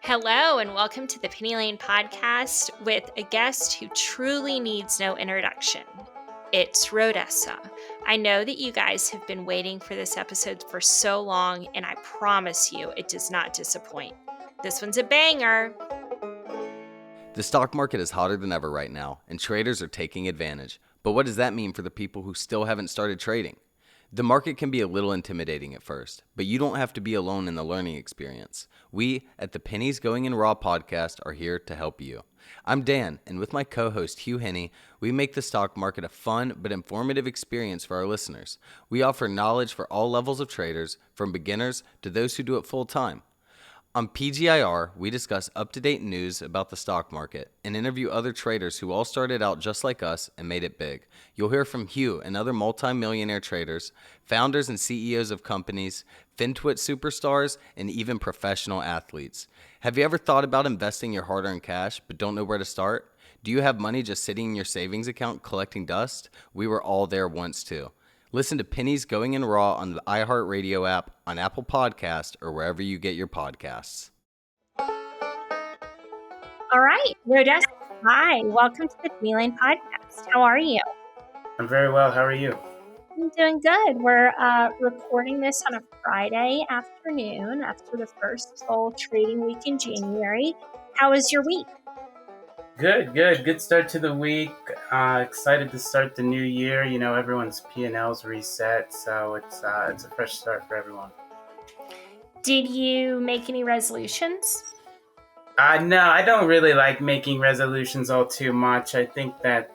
Hello, and welcome to the Penny Lane podcast with a guest who truly needs no introduction. It's Rhodesa. I know that you guys have been waiting for this episode for so long, and I promise you it does not disappoint. This one's a banger. The stock market is hotter than ever right now, and traders are taking advantage. But what does that mean for the people who still haven't started trading? The market can be a little intimidating at first, but you don't have to be alone in the learning experience. We at the Pennies Going in Raw podcast are here to help you. I'm Dan, and with my co-host Hugh Henney, we make the stock market a fun but informative experience for our listeners. We offer knowledge for all levels of traders, from beginners to those who do it full time. On PGIR, we discuss up-to-date news about the stock market and interview other traders who all started out just like us and made it big. You'll hear from Hugh and other multi-millionaire traders, founders and CEOs of companies, FinTwit superstars, and even professional athletes. Have you ever thought about investing your hard-earned cash but don't know where to start? Do you have money just sitting in your savings account collecting dust? We were all there once too. Listen to Pennies Going in Raw on the iHeartRadio app, on Apple Podcasts, or wherever you get your podcasts. All right, Rhodesa, hi. Welcome to the Penny Lane podcast. How are you? I'm very well. How are you? I'm doing good. We're recording this on a Friday afternoon after the first full trading week in January. How was your week? Good start to the week. Excited to start the new year. You know, everyone's P&L's reset, so it's a fresh start for everyone. Did you make any resolutions? No, I don't really like making resolutions all too much. I think that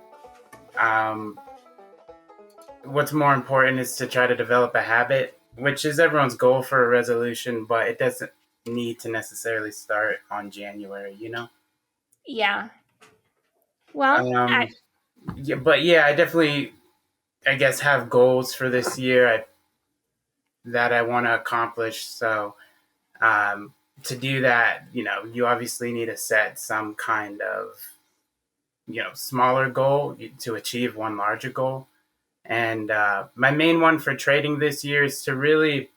what's more important is to try to develop a habit, which is everyone's goal for a resolution, but it doesn't need to necessarily start on January, you know? Yeah. Well, I definitely, I guess, have goals for this year that I want to accomplish. So to do that, you know, you obviously need to set some kind of, smaller goal to achieve one larger goal. And my main one for trading this year is to really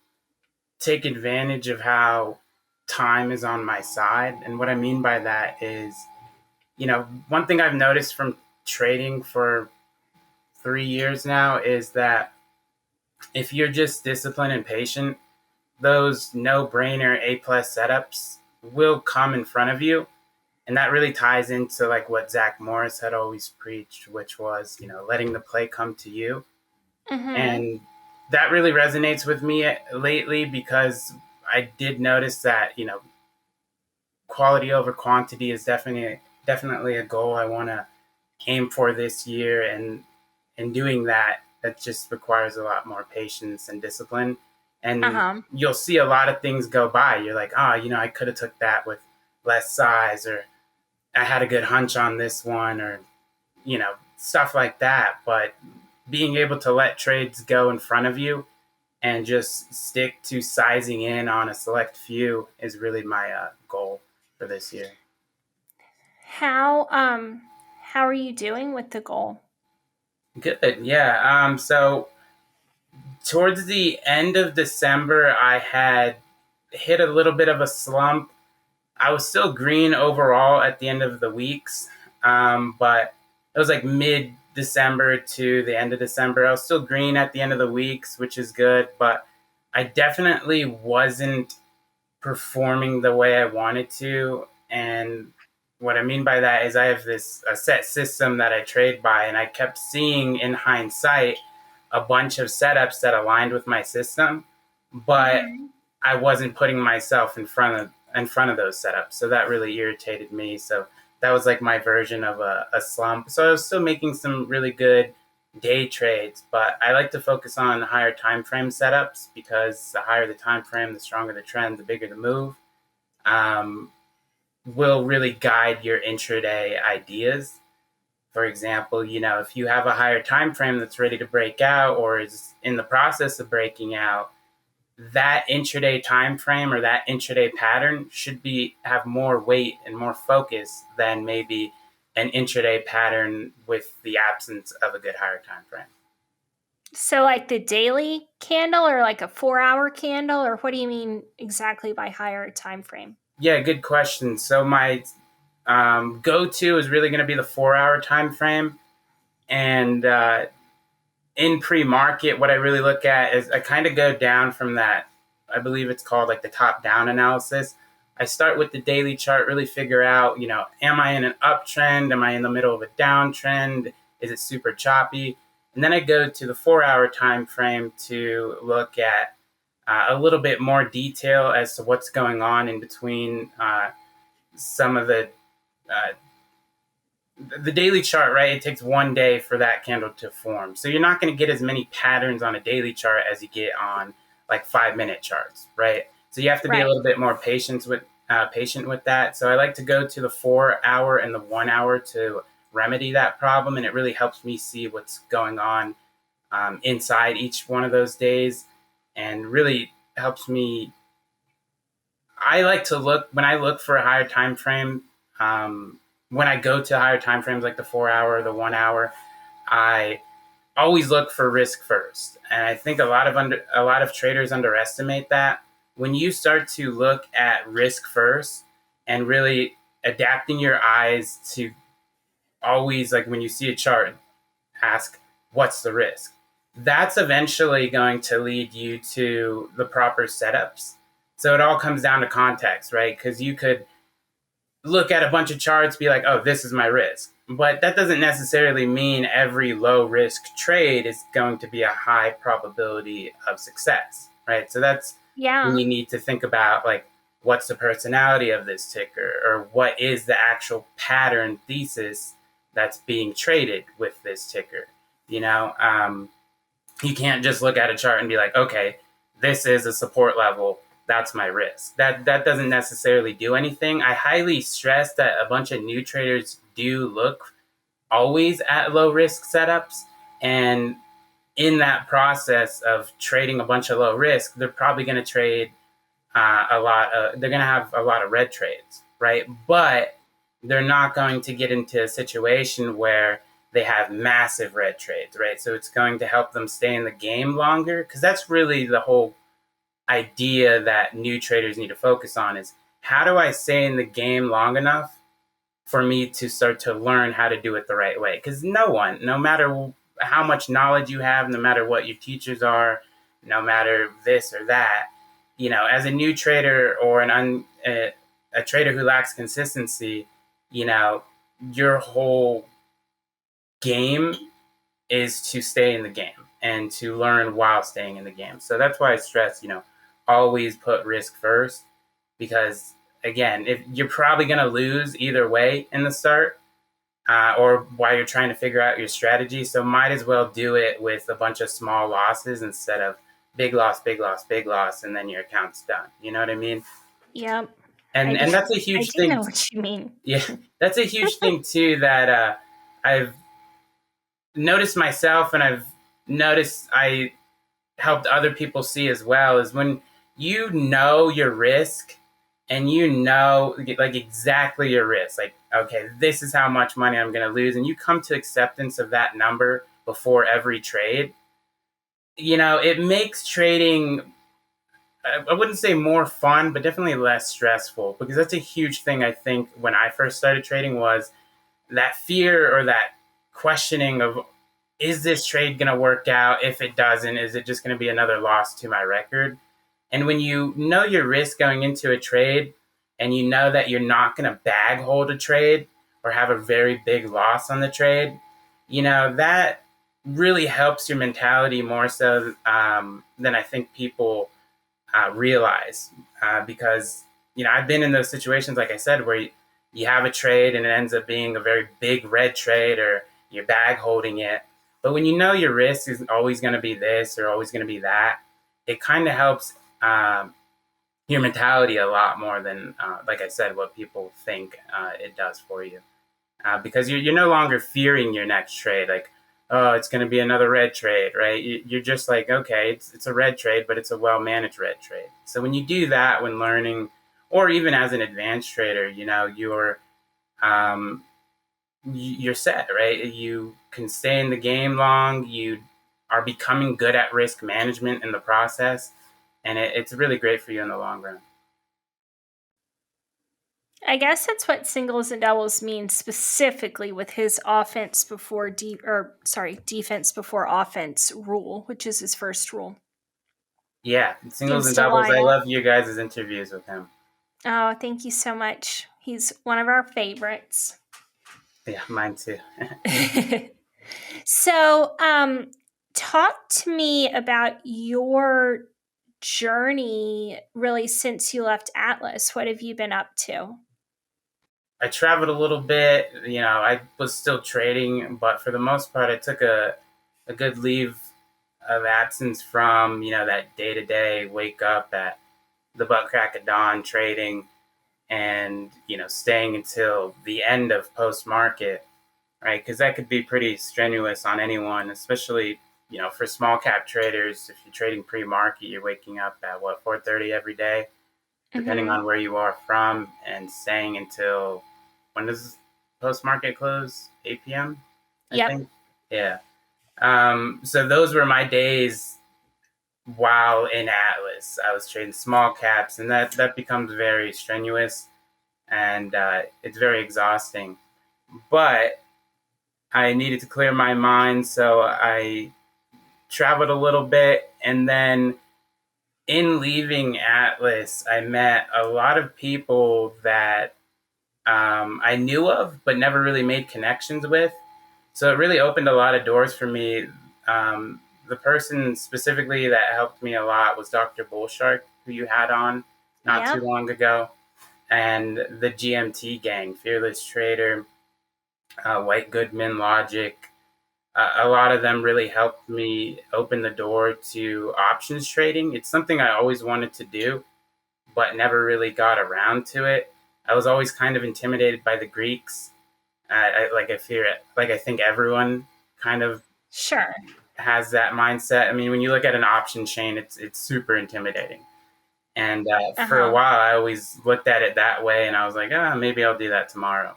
take advantage of how time is on my side. And what I mean by that is, one thing I've noticed from trading for 3 years now is that if you're just disciplined and patient, those no-brainer A-plus setups will come in front of you. And that really ties into like what Zach Morris had always preached, which was, letting the play come to you. Mm-hmm. And that really resonates with me lately because I did notice that, quality over quantity is definitely a goal I want to aim for this year. And in doing that, that just requires a lot more patience and discipline. And you'll see a lot of things go by. You're like, I could have took that with less size, or I had a good hunch on this one, or, stuff like that. But being able to let trades go in front of you and just stick to sizing in on a select few is really my goal for this year. How are you doing with the goal? Good. Yeah. So towards the end of December, I had hit a little bit of a slump. I was still green overall at the end of the weeks, but it was like mid-December to the end of December. I was still green at the end of the weeks, which is good, but I definitely wasn't performing the way I wanted to. And what I mean by that is I have a set system that I trade by, and I kept seeing in hindsight a bunch of setups that aligned with my system, but I wasn't putting myself in front of those setups. So that really irritated me. So that was like my version of a slump. So I was still making some really good day trades, but I like to focus on higher time frame setups because the higher the time frame, the stronger the trend, the bigger the move, will really guide your intraday ideas. For example, if you have a higher time frame that's ready to break out or is in the process of breaking out, that intraday time frame or that intraday pattern should have more weight and more focus than maybe an intraday pattern with the absence of a good higher time frame. So like the daily candle or like a 4-hour candle, or what do you mean exactly by higher time frame? Yeah, good question. So my go-to is really going to be the 4 hour time frame. And in pre-market, what I really look at is I kind of go down from that. I believe it's called like the top-down analysis. I start with the daily chart, really figure out, am I in an uptrend? Am I in the middle of a downtrend? Is it super choppy? And then I go to the 4 hour time frame to look at a little bit more detail as to what's going on in between some of uh, the daily chart, right? It takes one day for that candle to form. So you're not going to get as many patterns on a daily chart as you get on like 5 minute charts, right? So you have to be a Right. little bit more patient with that. So I like to go to the 4 hour and the 1 hour to remedy that problem, and it really helps me see what's going on inside each one of those days, and really helps me. I like to look when I look for a higher time frame. When I go to higher time frames like the 4 hour, the 1 hour, I always look for risk first, and I think a lot of traders underestimate that. When you start to look at risk first and really adapting your eyes to always, like when you see a chart, ask what's the risk. That's eventually going to lead you to the proper setups. So it all comes down to context, right? Because you could look at a bunch of charts, be like, oh, this is my risk. But that doesn't necessarily mean every low risk trade is going to be a high probability of success, right? So that's when Yeah. you need to think about, like, what's the personality of this ticker, or what is the actual pattern thesis that's being traded with this ticker. You know, you can't just look at a chart and be like, okay, this is a support level. That's my risk. That doesn't necessarily do anything. I highly stress that a bunch of new traders do look always at low risk setups, and in that process of trading a bunch of low risk, they're probably going to trade a lot. They're going to have a lot of red trades, right? But they're not going to get into a situation where they have massive red trades, right? So it's going to help them stay in the game longer, because that's really the whole idea that new traders need to focus on is, how do I stay in the game long enough for me to start to learn how to do it the right way? Because no matter how much knowledge you have, no matter what your teachers are, no matter this or that, as a new trader or a trader who lacks consistency, you know, your whole game is to stay in the game and to learn while staying in the game. So that's why I stress, always put risk first, because again, if you're probably going to lose either way in the start, or while you're trying to figure out your strategy. So might as well do it with a bunch of small losses instead of big loss, big loss, big loss, and then your account's done. You know what I mean? Yep. I do. And that's a I huge do thing. know what you mean. Yeah, that's a huge thing too that I've noticed myself, and I've noticed I helped other people see as well, is when you know your risk, and you know, like, exactly your risk, like, okay, this is how much money I'm going to lose, and you come to acceptance of that number before every trade, it makes trading, I wouldn't say more fun, but definitely less stressful, because that's a huge thing. I think when I first started trading was that fear, or that questioning of, is this trade going to work out? If it doesn't, is it just going to be another loss to my record? And when you know your risk going into a trade, and you know that you're not going to bag hold a trade or have a very big loss on the trade, that really helps your mentality more so than I think people realize. Because, I've been in those situations, like I said, where you have a trade and it ends up being a very big red trade, or you're bag holding it. But when you know your risk is always going to be this or always going to be that, it kind of helps your mentality a lot more than, like I said, what people think it does for you. Because you're no longer fearing your next trade, like, oh, it's going to be another red trade, right? You're just like, okay, it's a red trade, but it's a well-managed red trade. So when you do that, when learning, or even as an advanced trader, um, you're set, right? You can stay in the game long. You are becoming good at risk management in the process, and it's really great for you in the long run. I guess that's what singles and doubles mean specifically with his defense before offense rule, which is his first rule. Yeah, singles Seems and to doubles. line I up. love you guys' interviews with him. Oh, thank you so much. He's one of our favorites. Yeah, mine too. So, talk to me about your journey really since you left Atlas. What have you been up to? I traveled a little bit. I was still trading, but for the most part, I took a good leave of absence from that day to day wake up at the butt crack of dawn trading, and staying until the end of post market, right? Because that could be pretty strenuous on anyone, especially for small cap traders. If you're trading pre market, you're waking up at 4:30 every day, depending Mm-hmm. on where you are from, and staying until, when does post market close? 8 p.m. I Yep. think. Yeah. So those were my days while in Atlas. I was trading small caps, and that becomes very strenuous, and it's very exhausting. But I needed to clear my mind, so I traveled a little bit, and then in leaving Atlas, I met a lot of people that I knew of, but never really made connections with. So it really opened a lot of doors for me. The person specifically that helped me a lot was Dr. Bullshark, who you had on not too Yep. long ago, and the GMT gang, Fearless Trader, White Goodman, Logic. A lot of them really helped me open the door to options trading. It's something I always wanted to do, but never really got around to it. I was always kind of intimidated by the Greeks. I fear it. Like, I think everyone kind of Sure. has that mindset. I mean, when you look at an option chain, it's super intimidating. And for a Uh-huh. while, I always looked at it that way, and I was like, maybe I'll do that tomorrow.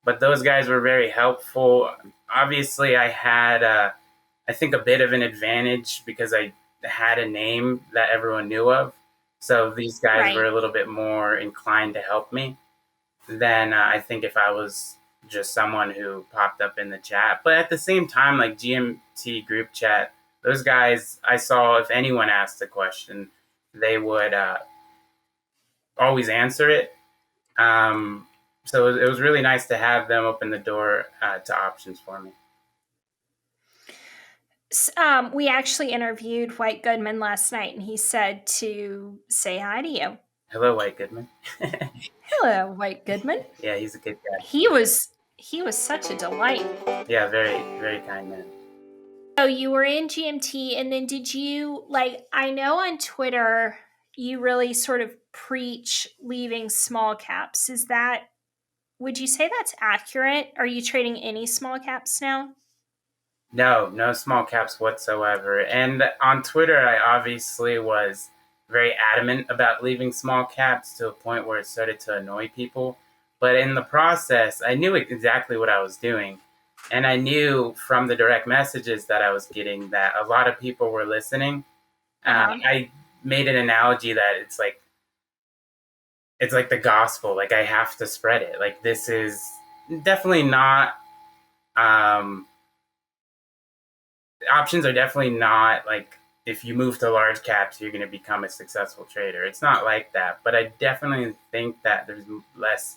But those guys were very helpful. Obviously, I had, I think, a bit of an advantage because I had a name that everyone knew of. So these guys were Right. a little bit more inclined to help me than I think if I was just someone who popped up in the chat. But at the same time, like GMT group chat, those guys, I saw if anyone asked a question, they would always answer it. So it was really nice to have them open the door to options for me. We actually interviewed White Goodman last night, and he said to say hi to you. Hello, White Goodman. Hello, White Goodman. Yeah, he's a good guy. He was such a delight. Yeah, very, very kind man. So you were in GMT, and then did you I know on Twitter you really sort of preach leaving small caps. Would you say that's accurate? Are you trading any small caps now? No small caps whatsoever. And on Twitter, I obviously was very adamant about leaving small caps to a point where it started to annoy people. But in the process, I knew exactly what I was doing. And I knew from the direct messages that I was getting that a lot of people were listening. Uh-huh. I made an analogy that it's like the gospel. Like, I have to spread it. Like, this is definitely not um, options are definitely not like, if you move to large caps, you're going to become a successful trader. It's not like that. But I definitely think that there's less,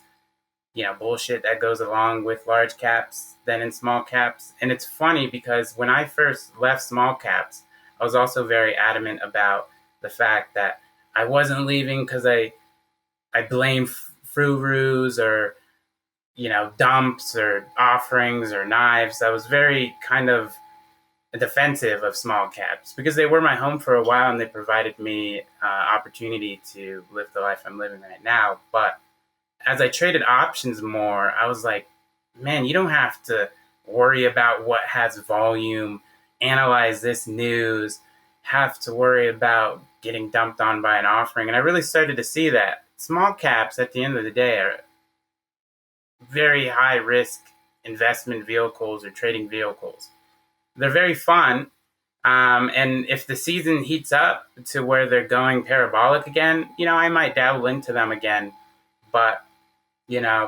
bullshit that goes along with large caps than in small caps. And it's funny because when I first left small caps, I was also very adamant about the fact that I wasn't leaving because I blame frou-frous or dumps or offerings or knives. I was very kind of defensive of small caps because they were my home for a while and they provided me opportunity to live the life I'm living right now. But as I traded options more, I was like, man, you don't have to worry about what has volume, analyze this news, have to worry about getting dumped on by an offering. And I really started to see that small caps at the end of the day are very high risk investment vehicles or trading vehicles. They're very fun. And if the season heats up to where they're going parabolic again, I might dabble into them again. But you know,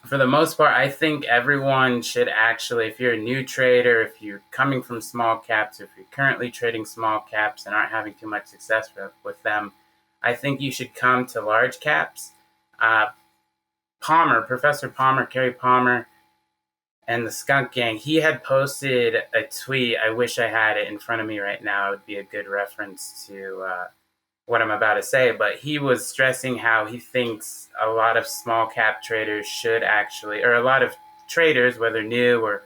for the most part, I think everyone should actually, if you're a new trader, if you're coming from small caps, if you're currently trading small caps and aren't having too much success with them, I think you should come to large caps. Uh, Professor Palmer, Kerry Palmer, and the Skunk Gang, he had posted a tweet. I wish I had it in front of me right now. It would be a good reference to what I'm about to say. But he was stressing how he thinks a lot of small cap traders should actually, or a lot of traders, whether new or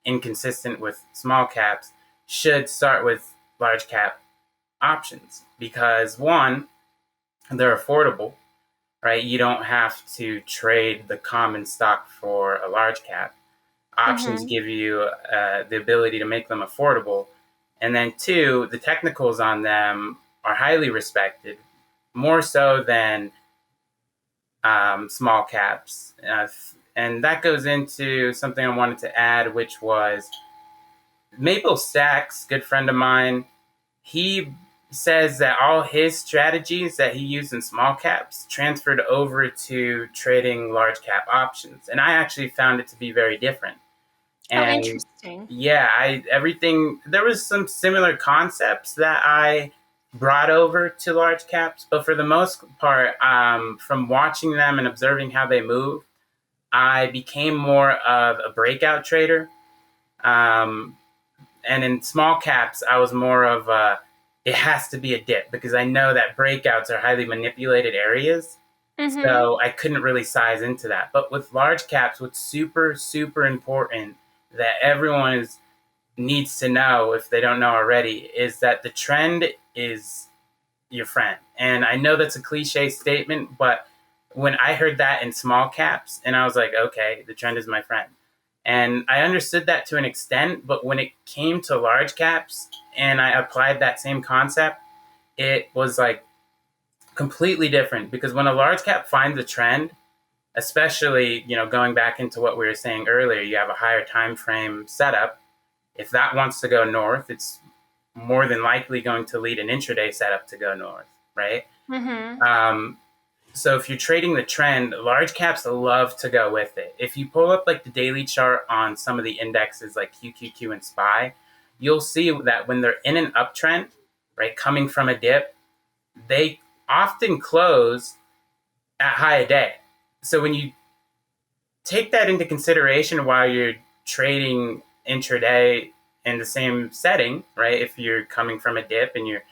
inconsistent with small caps, should start with large cap options because one, they're affordable, right? You don't have to trade the common stock for a large cap. Options Mm-hmm. give you the ability to make them affordable. And then two, the technicals on them are highly respected, more so than small caps. And that goes into something I wanted to add, which was Maple Sachs, good friend of mine. He says that all his strategies that he used in small caps transferred over to trading large cap options. And I actually found it to be very different. Oh, And interesting. yeah, there was some similar concepts that I brought over to large caps, but for the most part, from watching them and observing how they move, I became more of a breakout trader. Um, and in small caps, I was more of it has to be a dip because I know that breakouts are highly manipulated areas. Mm-hmm. So I couldn't really size into that. But with large caps, what's super, super important that everyone needs to know if they don't know already is that the trend is your friend. And I know that's a cliche statement, but when I heard that in small caps, and I was like, okay, the trend is my friend. And I understood that to an extent, but when it came to large caps and I applied that same concept, it was like completely different because when a large cap finds a trend, especially, going back into what we were saying earlier, you have a higher time frame setup. If that wants to go north, it's more than likely going to lead an intraday setup to go north, right? Mm-hmm. Um, so if you're trading the trend, large caps love to go with it. If you pull up like the daily chart on some of the indexes like QQQ and SPY, you'll see that when they're in an uptrend, right, coming from a dip, they often close at high a day. So when you take that into consideration while you're trading intraday in the same setting, right? If you're coming from a dip and you're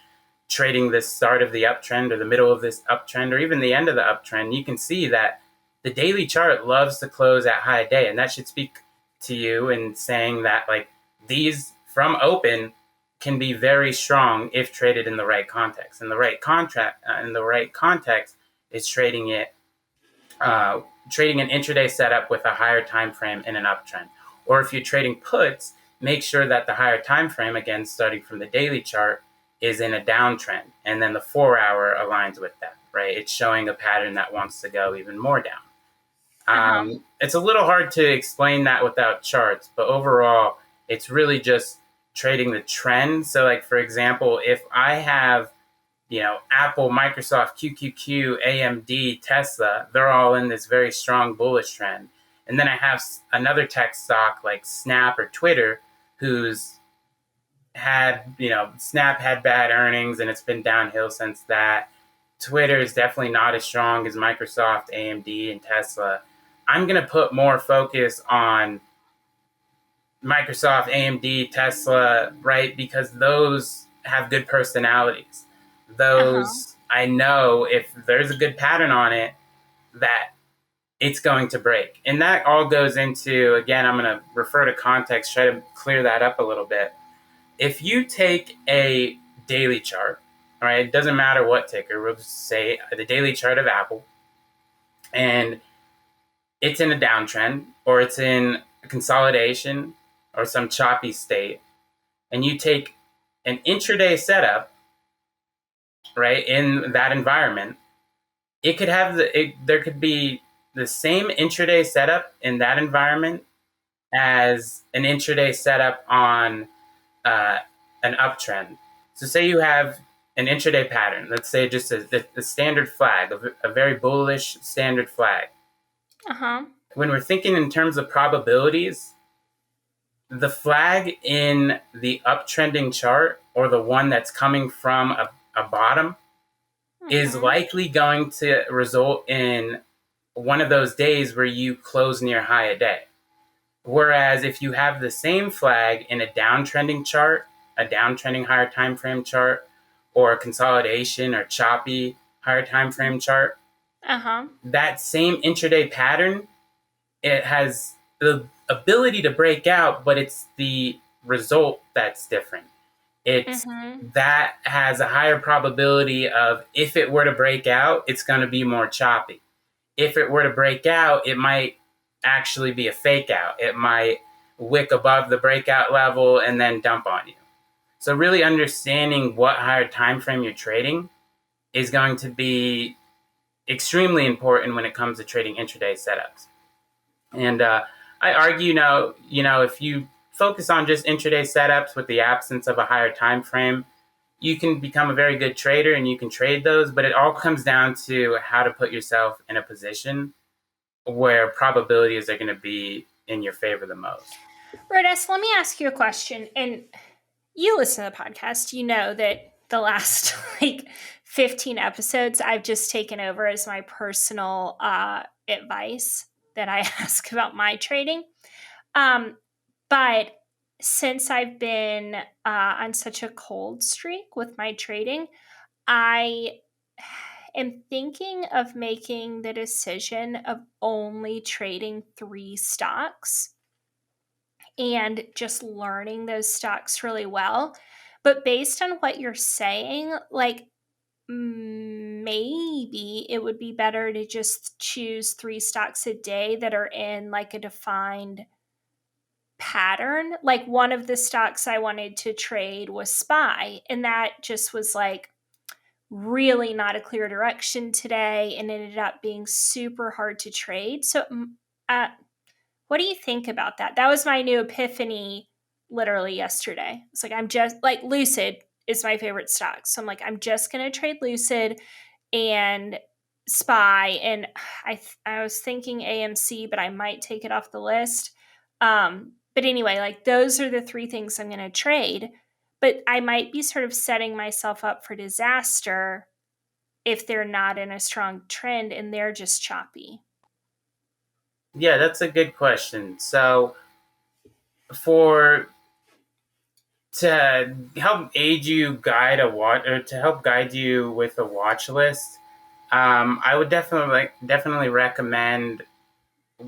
trading the start of the uptrend or the middle of this uptrend or even the end of the uptrend, you can see that the daily chart loves to close at high day. And that should speak to you in saying that like these from open can be very strong if traded in the right context. In the right contract, in the right context is uh, trading an intraday setup with a higher time frame in an uptrend. Or if you're trading puts, make sure that the higher time frame, again, starting from the daily chart, is in a downtrend. And then the 4 hour aligns with that, right? It's showing a pattern that wants to go even more down. Uh-huh. It's a little hard to explain that without charts, but overall, it's really just trading the trend. So, like, for example, if I have Apple, Microsoft, QQQ, AMD, Tesla, they're all in this very strong bullish trend. And then I have another tech stock like Snap or Twitter, who's Snap had bad earnings and it's been downhill since that. Twitter is definitely not as strong as Microsoft, AMD, and Tesla. I'm going to put more focus on Microsoft, AMD, Tesla, right? Because those have good personalities. Uh-huh. Those, I know if there's a good pattern on it, that it's going to break. And that all goes into, again, I'm going to refer to context, try to clear that up a little bit. If you take a daily chart, all right, it doesn't matter what ticker, we'll say the daily chart of Apple, and it's in a downtrend or it's in a consolidation or some choppy state, and you take an intraday setup, right, in that environment, it could have there could be the same intraday setup in that environment as an intraday setup on uh, an uptrend. So say you have an intraday pattern, let's say just a standard flag, a very bullish standard flag. Uh-huh. When we're thinking in terms of probabilities, the flag in the uptrending chart, or the one that's coming from a bottom, is Mm-hmm. likely going to result in one of those days where you close near high a day. Whereas if you have the same flag in a downtrending chart, a downtrending higher time frame chart, or a consolidation or choppy higher time frame chart, Uh-huh. that same intraday pattern, it has the ability to break out, but it's the result that's different. It's Mm-hmm. that has a higher probability of, if it were to break out, it's going to be more choppy. If it were to break out, it might actually be a fake out. It might wick above the breakout level and then dump on you. So really understanding what higher time frame you're trading is going to be extremely important when it comes to trading intraday setups. And I argue now, if you focus on just intraday setups with the absence of a higher time frame, you can become a very good trader and you can trade those. But it all comes down to how to put yourself in a position where probabilities are going to be in your favor the most. Rhodes, let me ask you a question. And you listen to the podcast, you know that the last like 15 episodes I've just taken over as my personal advice that I ask about my trading. Um, but since I've been on such a cold streak with my trading, I am thinking of making the decision of only trading 3 stocks and just learning those stocks really well. But based on what you're saying, like maybe it would be better to just choose 3 stocks a day that are in like a defined pattern. Like one of the stocks I wanted to trade was SPY, and that just was like really not a clear direction today and ended up being super hard to trade. So, uh, what do you think about that? That was my new epiphany literally yesterday. It's like, I'm just like Lucid is my favorite stock. So I'm like, I'm just going to trade Lucid and SPY. And I was thinking AMC, but I might take it off the list. But anyway, like those are the 3 things I'm going to trade. But I might be sort of setting myself up for disaster if they're not in a strong trend and they're just choppy. Yeah, that's a good question. So, for to help aid you guide a watch, or to help guide you with a watch list, I would definitely recommend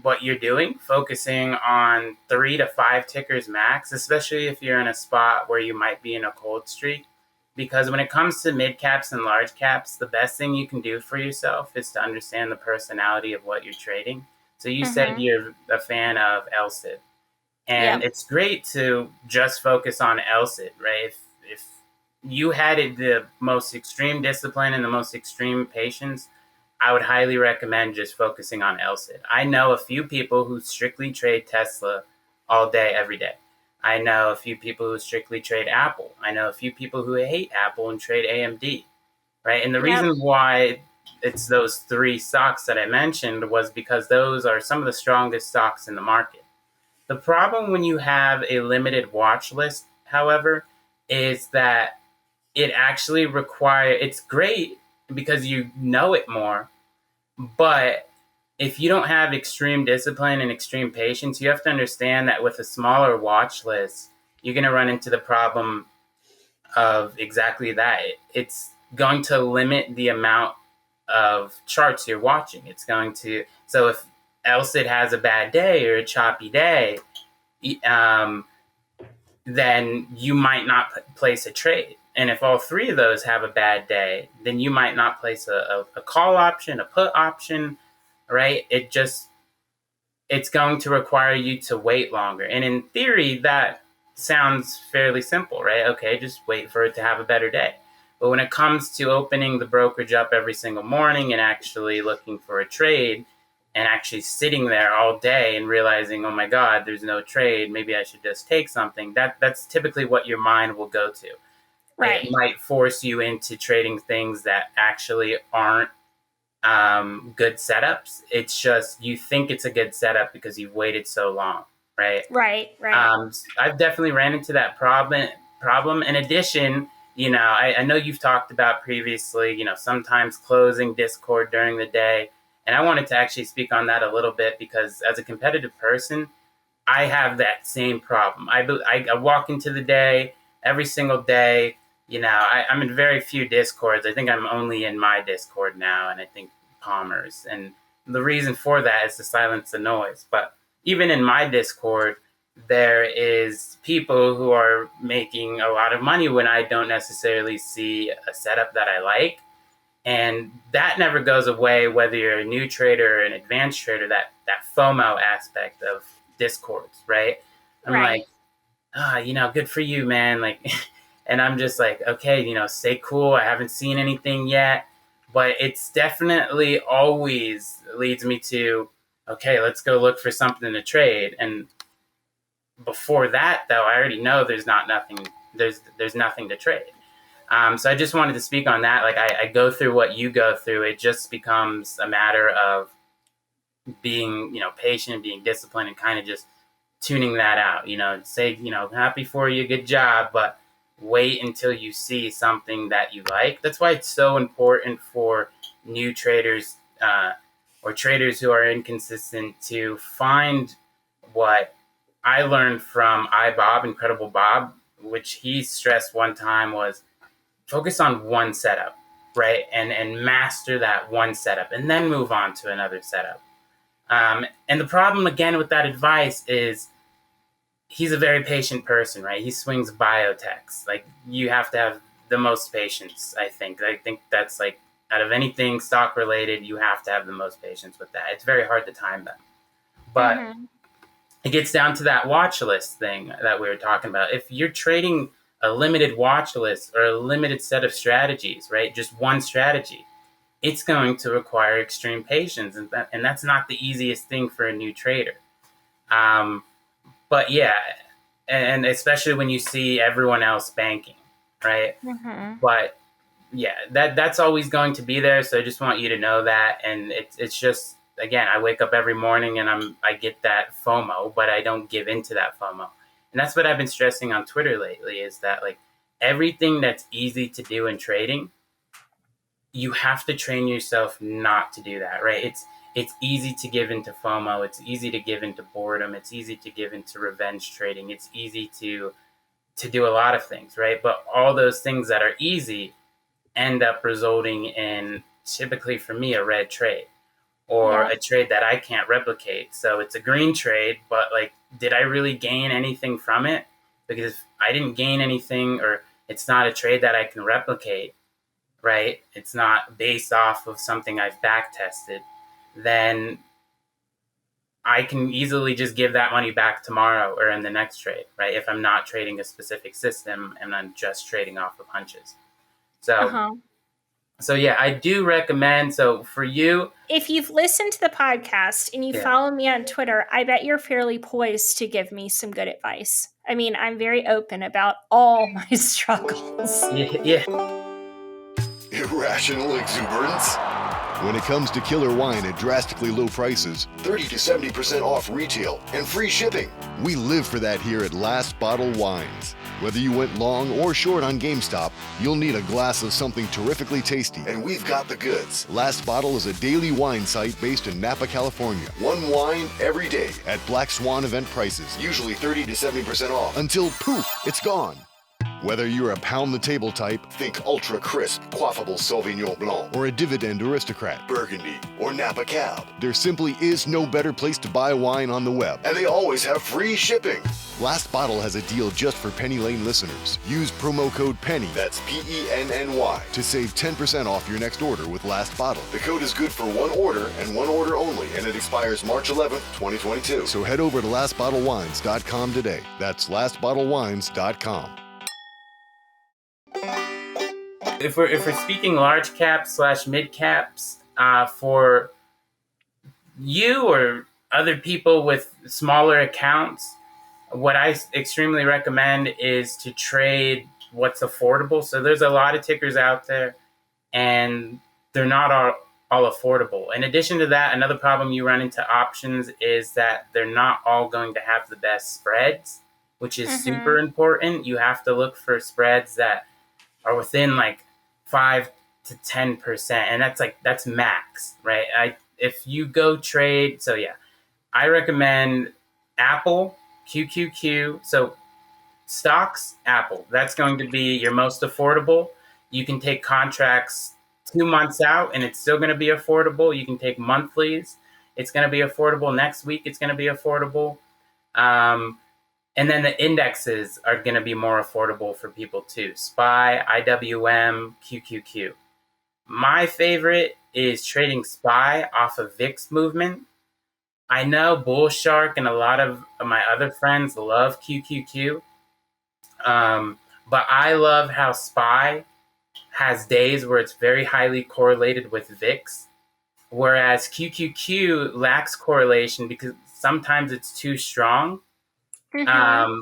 what you're doing, focusing on 3 to 5 tickers max, especially if you're in a spot where you might be in a cold streak. Because when it comes to mid caps and large caps, the best thing you can do for yourself is to understand the personality of what you're trading. So you said Mm-hmm. you're a fan of LSID, and Yep. it's great to just focus on LSID, right? If you had the most extreme discipline and the most extreme patience, I would highly recommend just focusing on LSID. I know a few people who strictly trade Tesla all day, every day. I know a few people who strictly trade Apple. I know a few people who hate Apple and trade AMD, right? And the Yep. reason why it's those 3 stocks that I mentioned was because those are some of the strongest stocks in the market. The problem when you have a limited watch list, however, is that it's great because you know it more, but if you don't have extreme discipline and extreme patience, you have to understand that with a smaller watch list, you're going to run into the problem of exactly that. It's going to limit the amount of charts you're watching. So if LSID has a bad day or a choppy day, um, then you might not place a trade. And if all 3 of those have a bad day, then you might not place a call option, a put option, right? It's going to require you to wait longer. And in theory, that sounds fairly simple, right? Okay, just wait for it to have a better day. But when it comes to opening the brokerage up every single morning and actually looking for a trade and actually sitting there all day and realizing, oh my God, there's no trade, maybe I should just take something, that's typically what your mind will go to. It Right. might force you into trading things that actually aren't good setups. It's just you think it's a good setup because you've waited so long, right? Right. I've definitely ran into that problem. In addition, I know you've talked about previously, sometimes closing Discord during the day. And I wanted to actually speak on that a little bit because as a competitive person, I have that same problem. I walk into the day every single day. I'm in very few Discords. I think I'm only in my Discord now, and I think Palmer's. And the reason for that is to silence the noise. But even in my Discord, there is people who are making a lot of money when I don't necessarily see a setup that I like. And that never goes away, whether you're a new trader or an advanced trader, that FOMO aspect of Discords, right? I'm Right. like, good for you, man. Like, and I'm just like, okay, stay cool. I haven't seen anything yet, but it's definitely always leads me to, okay, let's go look for something to trade. And before that, though, I already know there's nothing to trade. So I just wanted to speak on that. Like I go through what you go through. It just becomes a matter of being, patient, being disciplined, and kind of just tuning that out. Say, happy for you, good job, but wait until you see something that you like. That's why it's so important for new traders or traders who are inconsistent to find what I learned from Incredible Bob, which he stressed one time was focus on one setup, right? And master that one setup and then move on to another setup. And the problem again with that advice is he's a very patient person, right? He swings biotechs. Like you have to have the most patience, I think. I think that's like out of anything stock related, you have to have the most patience with that. It's very hard to time them. But it gets down to that watch list thing that we were talking about. If you're trading a limited watch list or a limited set of strategies, right? Just one strategy, it's going to require extreme patience. And that's not the easiest thing for a new trader. But yeah, and especially when you see everyone else banking, right? But yeah, that's always going to be there. So I just want you to know that. And it's just, again, I wake up every morning and I get that FOMO, but I don't give into that FOMO. And that's what I've been stressing on Twitter lately is that like everything that's easy to do in trading, you have to train yourself not to do that, right? It's easy to give into FOMO. It's easy to give into boredom. It's easy to give into revenge trading. It's easy to do a lot of things, right? But all those things that are easy end up resulting in, typically for me, a red trade or a trade that I can't replicate. So it's a green trade, but like, did I really gain anything from it? Because if I didn't gain anything, or it's not a trade that I can replicate, right? It's not based off of something I've back tested, then I can easily just give that money back tomorrow or in the next trade, right? If I'm not trading a specific system and I'm just trading off of hunches. So yeah, I do recommend. So for you, if you've listened to the podcast and you follow me on Twitter, I bet you're fairly poised to give me some good advice. I mean, I'm very open about all my struggles. Yeah. Irrational exuberance? When it comes to killer wine at drastically low prices, 30 to 70% off retail, and free shipping, we live for that here at Last Bottle Wines. Whether you went long or short on GameStop, you'll need a glass of something terrifically tasty, and we've got the goods. Last Bottle is a daily wine site based in Napa, California. One wine every day at Black Swan event prices, usually 30 to 70% off, until poof, it's gone. Whether you're a pound-the-table type, think ultra-crisp, quaffable Sauvignon Blanc, or a dividend aristocrat, Burgundy, or Napa Cab, there simply is no better place to buy wine on the web. And they always have free shipping. Last Bottle has a deal just for Penny Lane listeners. Use promo code PENNY, that's PENNY, to save 10% off your next order with Last Bottle. The code is good for one order and one order only, and it expires March 11th, 2022. So head over to lastbottlewines.com today. That's lastbottlewines.com. If we're speaking large caps / mid caps, for you or other people with smaller accounts, what I extremely recommend is to trade what's affordable. So there's a lot of tickers out there, and they're not all affordable. In addition to that, another problem you run into options is that they're not all going to have the best spreads, which is super important. You have to look for spreads that are within like 5 to 10%, and that's max, right? If you go trade, so yeah, I recommend Apple, QQQ. So stocks, Apple. That's going to be your most affordable. You can take contracts 2 months out and it's still going to be affordable. You can take monthlies. It's going to be affordable. Next week, it's going to be affordable. And then the indexes are going to be more affordable for people too. SPY, IWM, QQQ. My favorite is trading SPY off of VIX movement. I know Bull Shark and a lot of my other friends love QQQ. But I love how SPY has days where it's very highly correlated with VIX, whereas QQQ lacks correlation because sometimes it's too strong,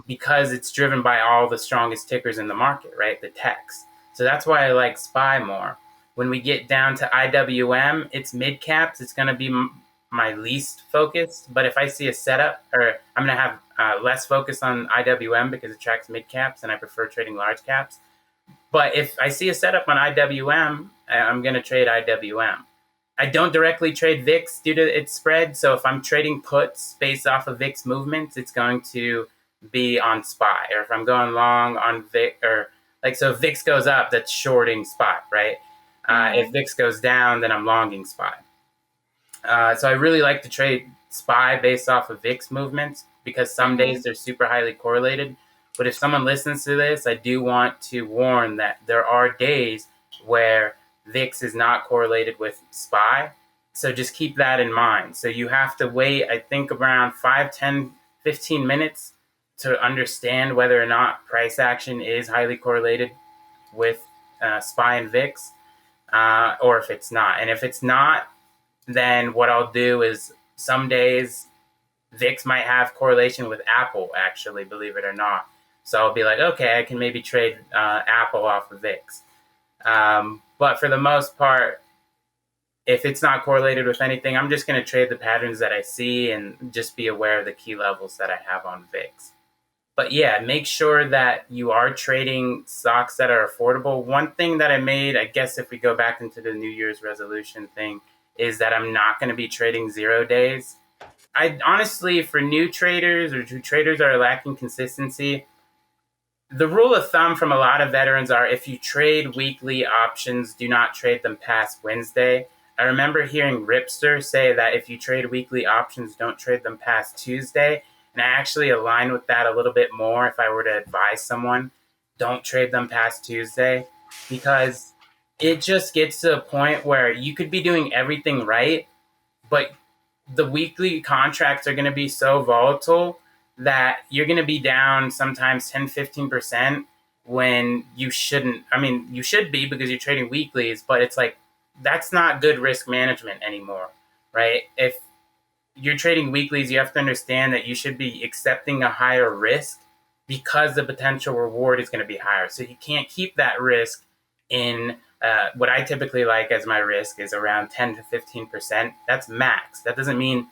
because it's driven by all the strongest tickers in the market, right? The techs. So that's why I like SPY more. When we get down to IWM, it's mid caps. It's going to be my least focused. But if I see a setup, or I'm going to have less focus on IWM because it tracks mid caps and I prefer trading large caps. But if I see a setup on IWM, I'm going to trade IWM. I don't directly trade VIX due to its spread. So if I'm trading puts based off of VIX movements, it's going to be on SPY. Or if I'm going long on VIX, or like, so if VIX goes up, that's shorting SPY, right? If VIX goes down, then I'm longing SPY. So I really like to trade SPY based off of VIX movements because some days they're super highly correlated. But if someone listens to this, I do want to warn that there are days where VIX is not correlated with SPY. So just keep that in mind. So you have to wait, I think, around 5, 10, 15 minutes to understand whether or not price action is highly correlated with SPY and VIX, or if it's not. And if it's not, then what I'll do is some days VIX might have correlation with Apple, actually, believe it or not. So I'll be like, okay, I can maybe trade Apple off of VIX. But for the most part, if it's not correlated with anything, I'm just going to trade the patterns that I see and just be aware of the key levels that I have on VIX. But yeah, make sure that you are trading stocks that are affordable. One thing that I made, I guess if we go back into the New Year's resolution thing, is that I'm not going to be trading 0 days. I honestly, for new traders or traders that are lacking consistency, the rule of thumb from a lot of veterans are if you trade weekly options, do not trade them past Wednesday. I remember hearing Ripster say that if you trade weekly options, don't trade them past Tuesday. And I actually align with that a little bit more if I were to advise someone, don't trade them past Tuesday, because it just gets to a point where you could be doing everything right, but the weekly contracts are going to be so volatile that you're going to be down sometimes 10, 15% when you shouldn't. I mean, you should be because you're trading weeklies, but it's like, that's not good risk management anymore, right? If you're trading weeklies, you have to understand that you should be accepting a higher risk because the potential reward is going to be higher. So you can't keep that risk in what I typically like as my risk is around 10 to 15%. That's max. That doesn't mean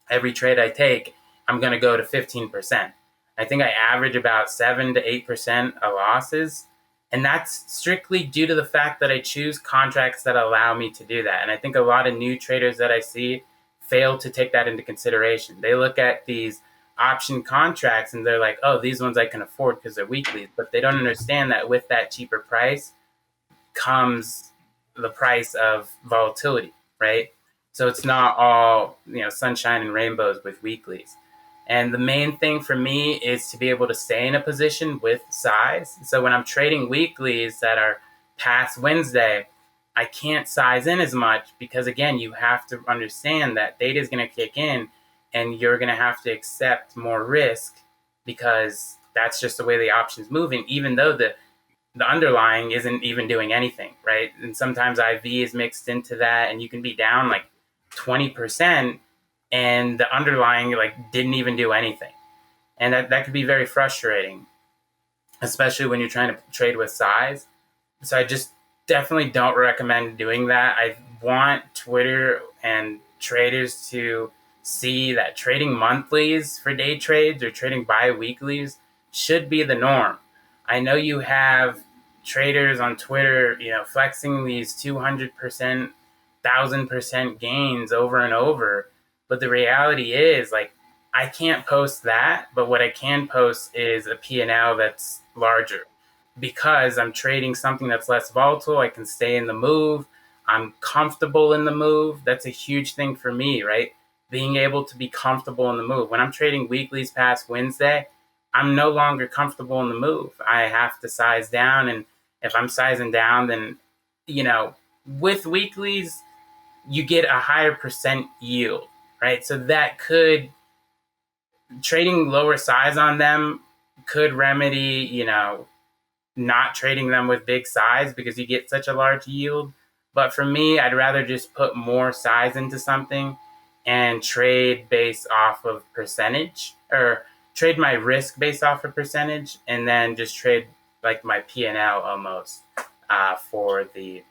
every trade I take, I'm going to go to 15%. I think I average about 7 to 8% of losses. And that's strictly due to the fact that I choose contracts that allow me to do that. And I think a lot of new traders that I see fail to take that into consideration. They look at these option contracts and they're like, oh, these ones I can afford because they're weekly. But they don't understand that with that cheaper price comes the price of volatility, right? So it's not all, sunshine and rainbows with weeklies. And the main thing for me is to be able to stay in a position with size. So when I'm trading weeklies that are past Wednesday, I can't size in as much because, again, you have to understand that data is going to kick in and you're going to have to accept more risk because that's just the way the option's moving, even though the underlying isn't even doing anything, right? And sometimes IV is mixed into that and you can be down like 20% and the underlying didn't even do anything. And that could be very frustrating, especially when you're trying to trade with size. So I just definitely don't recommend doing that. I want Twitter and traders to see that trading monthlies for day trades or trading bi-weeklies should be the norm. I know you have traders on Twitter, flexing these 200%, 1,000% gains over and over. But the reality is, like, I can't post that, but what I can post is a P&L that's larger because I'm trading something that's less volatile. I can stay in the move. I'm comfortable in the move. That's a huge thing for me, right? Being able to be comfortable in the move. When I'm trading weeklies past Wednesday, I'm no longer comfortable in the move. I have to size down. And if I'm sizing down, then, with weeklies, you get a higher percent yield, right? So that could, trading lower size on them could remedy, not trading them with big size because you get such a large yield. But for me, I'd rather just put more size into something and trade based off of percentage, or trade my risk based off of percentage, and then just trade like my P&L almost for the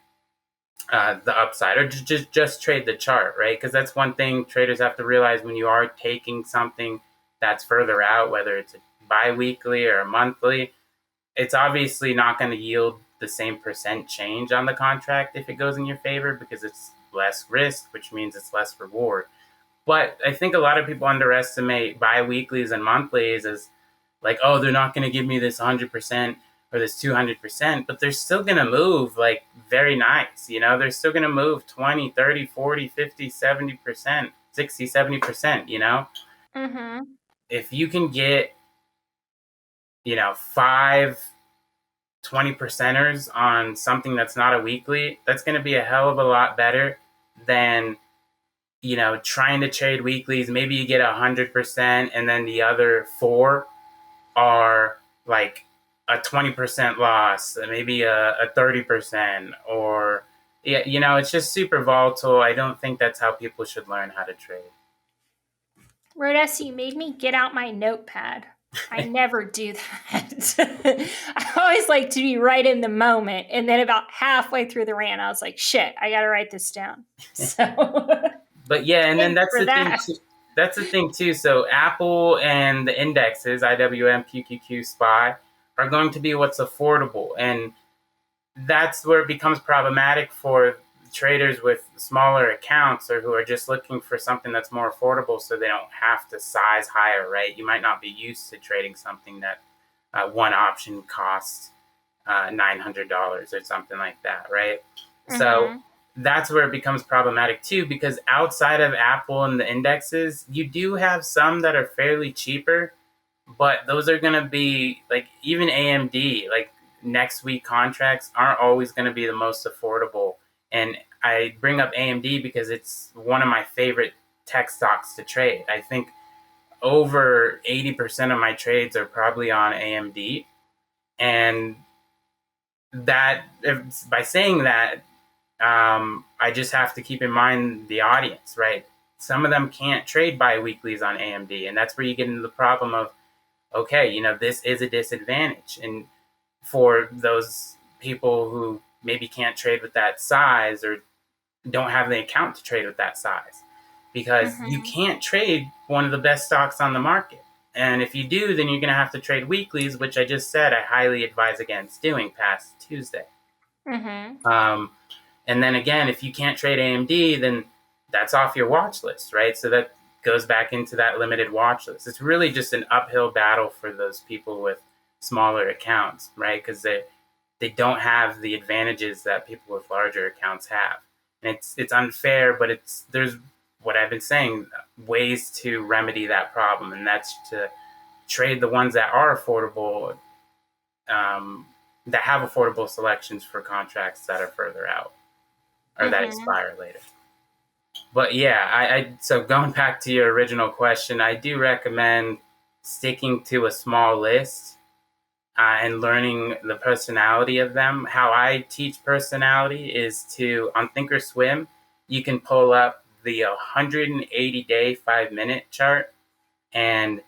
upside, or just trade the chart, right? Because that's one thing traders have to realize when you are taking something that's further out, whether it's a bi-weekly or a monthly, it's obviously not going to yield the same percent change on the contract if it goes in your favor, because it's less risk, which means it's less reward. But I think a lot of people underestimate bi-weeklies and monthlies as like, oh, they're not going to give me this 100% or this 200%, but they're still going to move like very nice. They're still going to move 20, 30, 40, 50, 70%, 60, 70%, Mm-hmm. If you can get, 5 20%ers on something that's not a weekly, that's going to be a hell of a lot better than, trying to trade weeklies. Maybe you get 100% and then the other 4 are like a 20% loss, maybe a 30%, or, it's just super volatile. I don't think that's how people should learn how to trade. Rhodesa, you made me get out my notepad. I never do that. I always like to be right in the moment. And then about halfway through the rant, I was like, shit, I got to write this down. So, but yeah, and then that's the that. thing. That's the thing too. So Apple and the indexes, IWM, QQQ, SPY, are going to be what's affordable. And that's where it becomes problematic for traders with smaller accounts or who are just looking for something that's more affordable so they don't have to size higher, right? You might not be used to trading something that one option costs $900 or something like that, right? Mm-hmm. So that's where it becomes problematic too, because outside of Apple and the indexes, you do have some that are fairly cheaper, but those are going to be like, even AMD, like next week contracts aren't always going to be the most affordable. And I bring up AMD because it's one of my favorite tech stocks to trade. I think over 80% of my trades are probably on AMD. And that, by saying that, I just have to keep in mind the audience, right? Some of them can't trade bi-weeklies on AMD. And that's where you get into the problem of, okay, this is a disadvantage. And for those people who maybe can't trade with that size or don't have the account to trade with that size, because you can't trade one of the best stocks on the market. And if you do, then you're going to have to trade weeklies, which I just said I highly advise against doing past Tuesday. And then again, if you can't trade AMD, then that's off your watch list, right? So that goes back into that limited watch list. It's really just an uphill battle for those people with smaller accounts, right? Because they don't have the advantages that people with larger accounts have. And it's unfair, but there's what I've been saying, ways to remedy that problem, and that's to trade the ones that are affordable, that have affordable selections for contracts that are further out or that expire later. But yeah, so going back to your original question, I do recommend sticking to a small list and learning the personality of them. How I teach personality is on Thinkorswim, you can pull up the 180-day 5-minute chart, and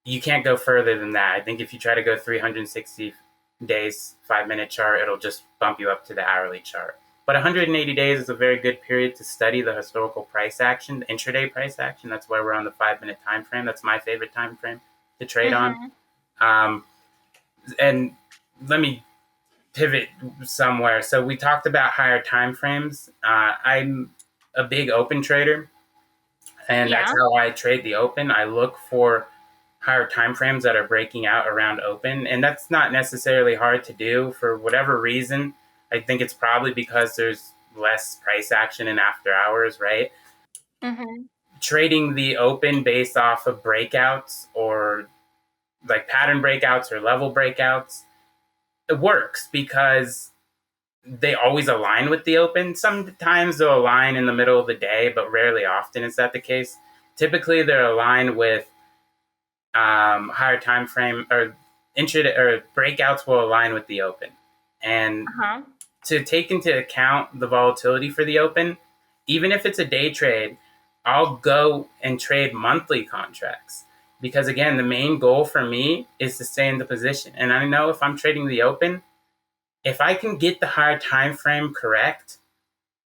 you can't go further than that. I think if you try to go 360 days 5-minute chart, it'll just bump you up to the hourly chart. But 180 days is a very good period to study the historical price action, the intraday price action. That's why we're on the 5-minute time frame. That's my favorite time frame to trade on. And let me pivot somewhere. So we talked about higher time frames. I'm a big open trader, and that's how I trade the open. I look for higher time frames that are breaking out around open, and that's not necessarily hard to do for whatever reason. I think it's probably because there's less price action in after hours, right? Trading the open based off of breakouts or like pattern breakouts or level breakouts, it works because they always align with the open. Sometimes they'll align in the middle of the day, but rarely often is that the case. Typically, they're aligned with higher time frame or intraday or breakouts will align with the open. And to take into account the volatility for the open, even if it's a day trade, I'll go and trade monthly contracts because again, the main goal for me is to stay in the position. And I know if I'm trading the open, if I can get the higher time frame correct,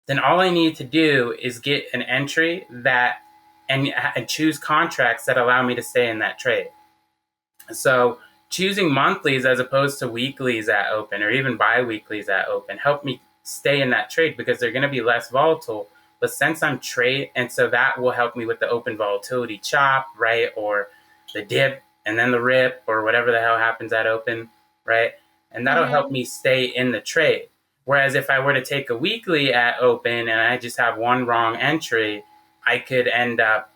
then all I need to do is get an entry that and choose contracts that allow me to stay in that trade. So choosing monthlies as opposed to weeklies at open or even bi-weeklies at open help me stay in that trade because they're going to be less volatile. But since I'm trade, and so that will help me with the open volatility chop, right? Or the dip and then the rip or whatever the hell happens at open, right? And that'll help me stay in the trade. Whereas if I were to take a weekly at open and I just have one wrong entry, I could end up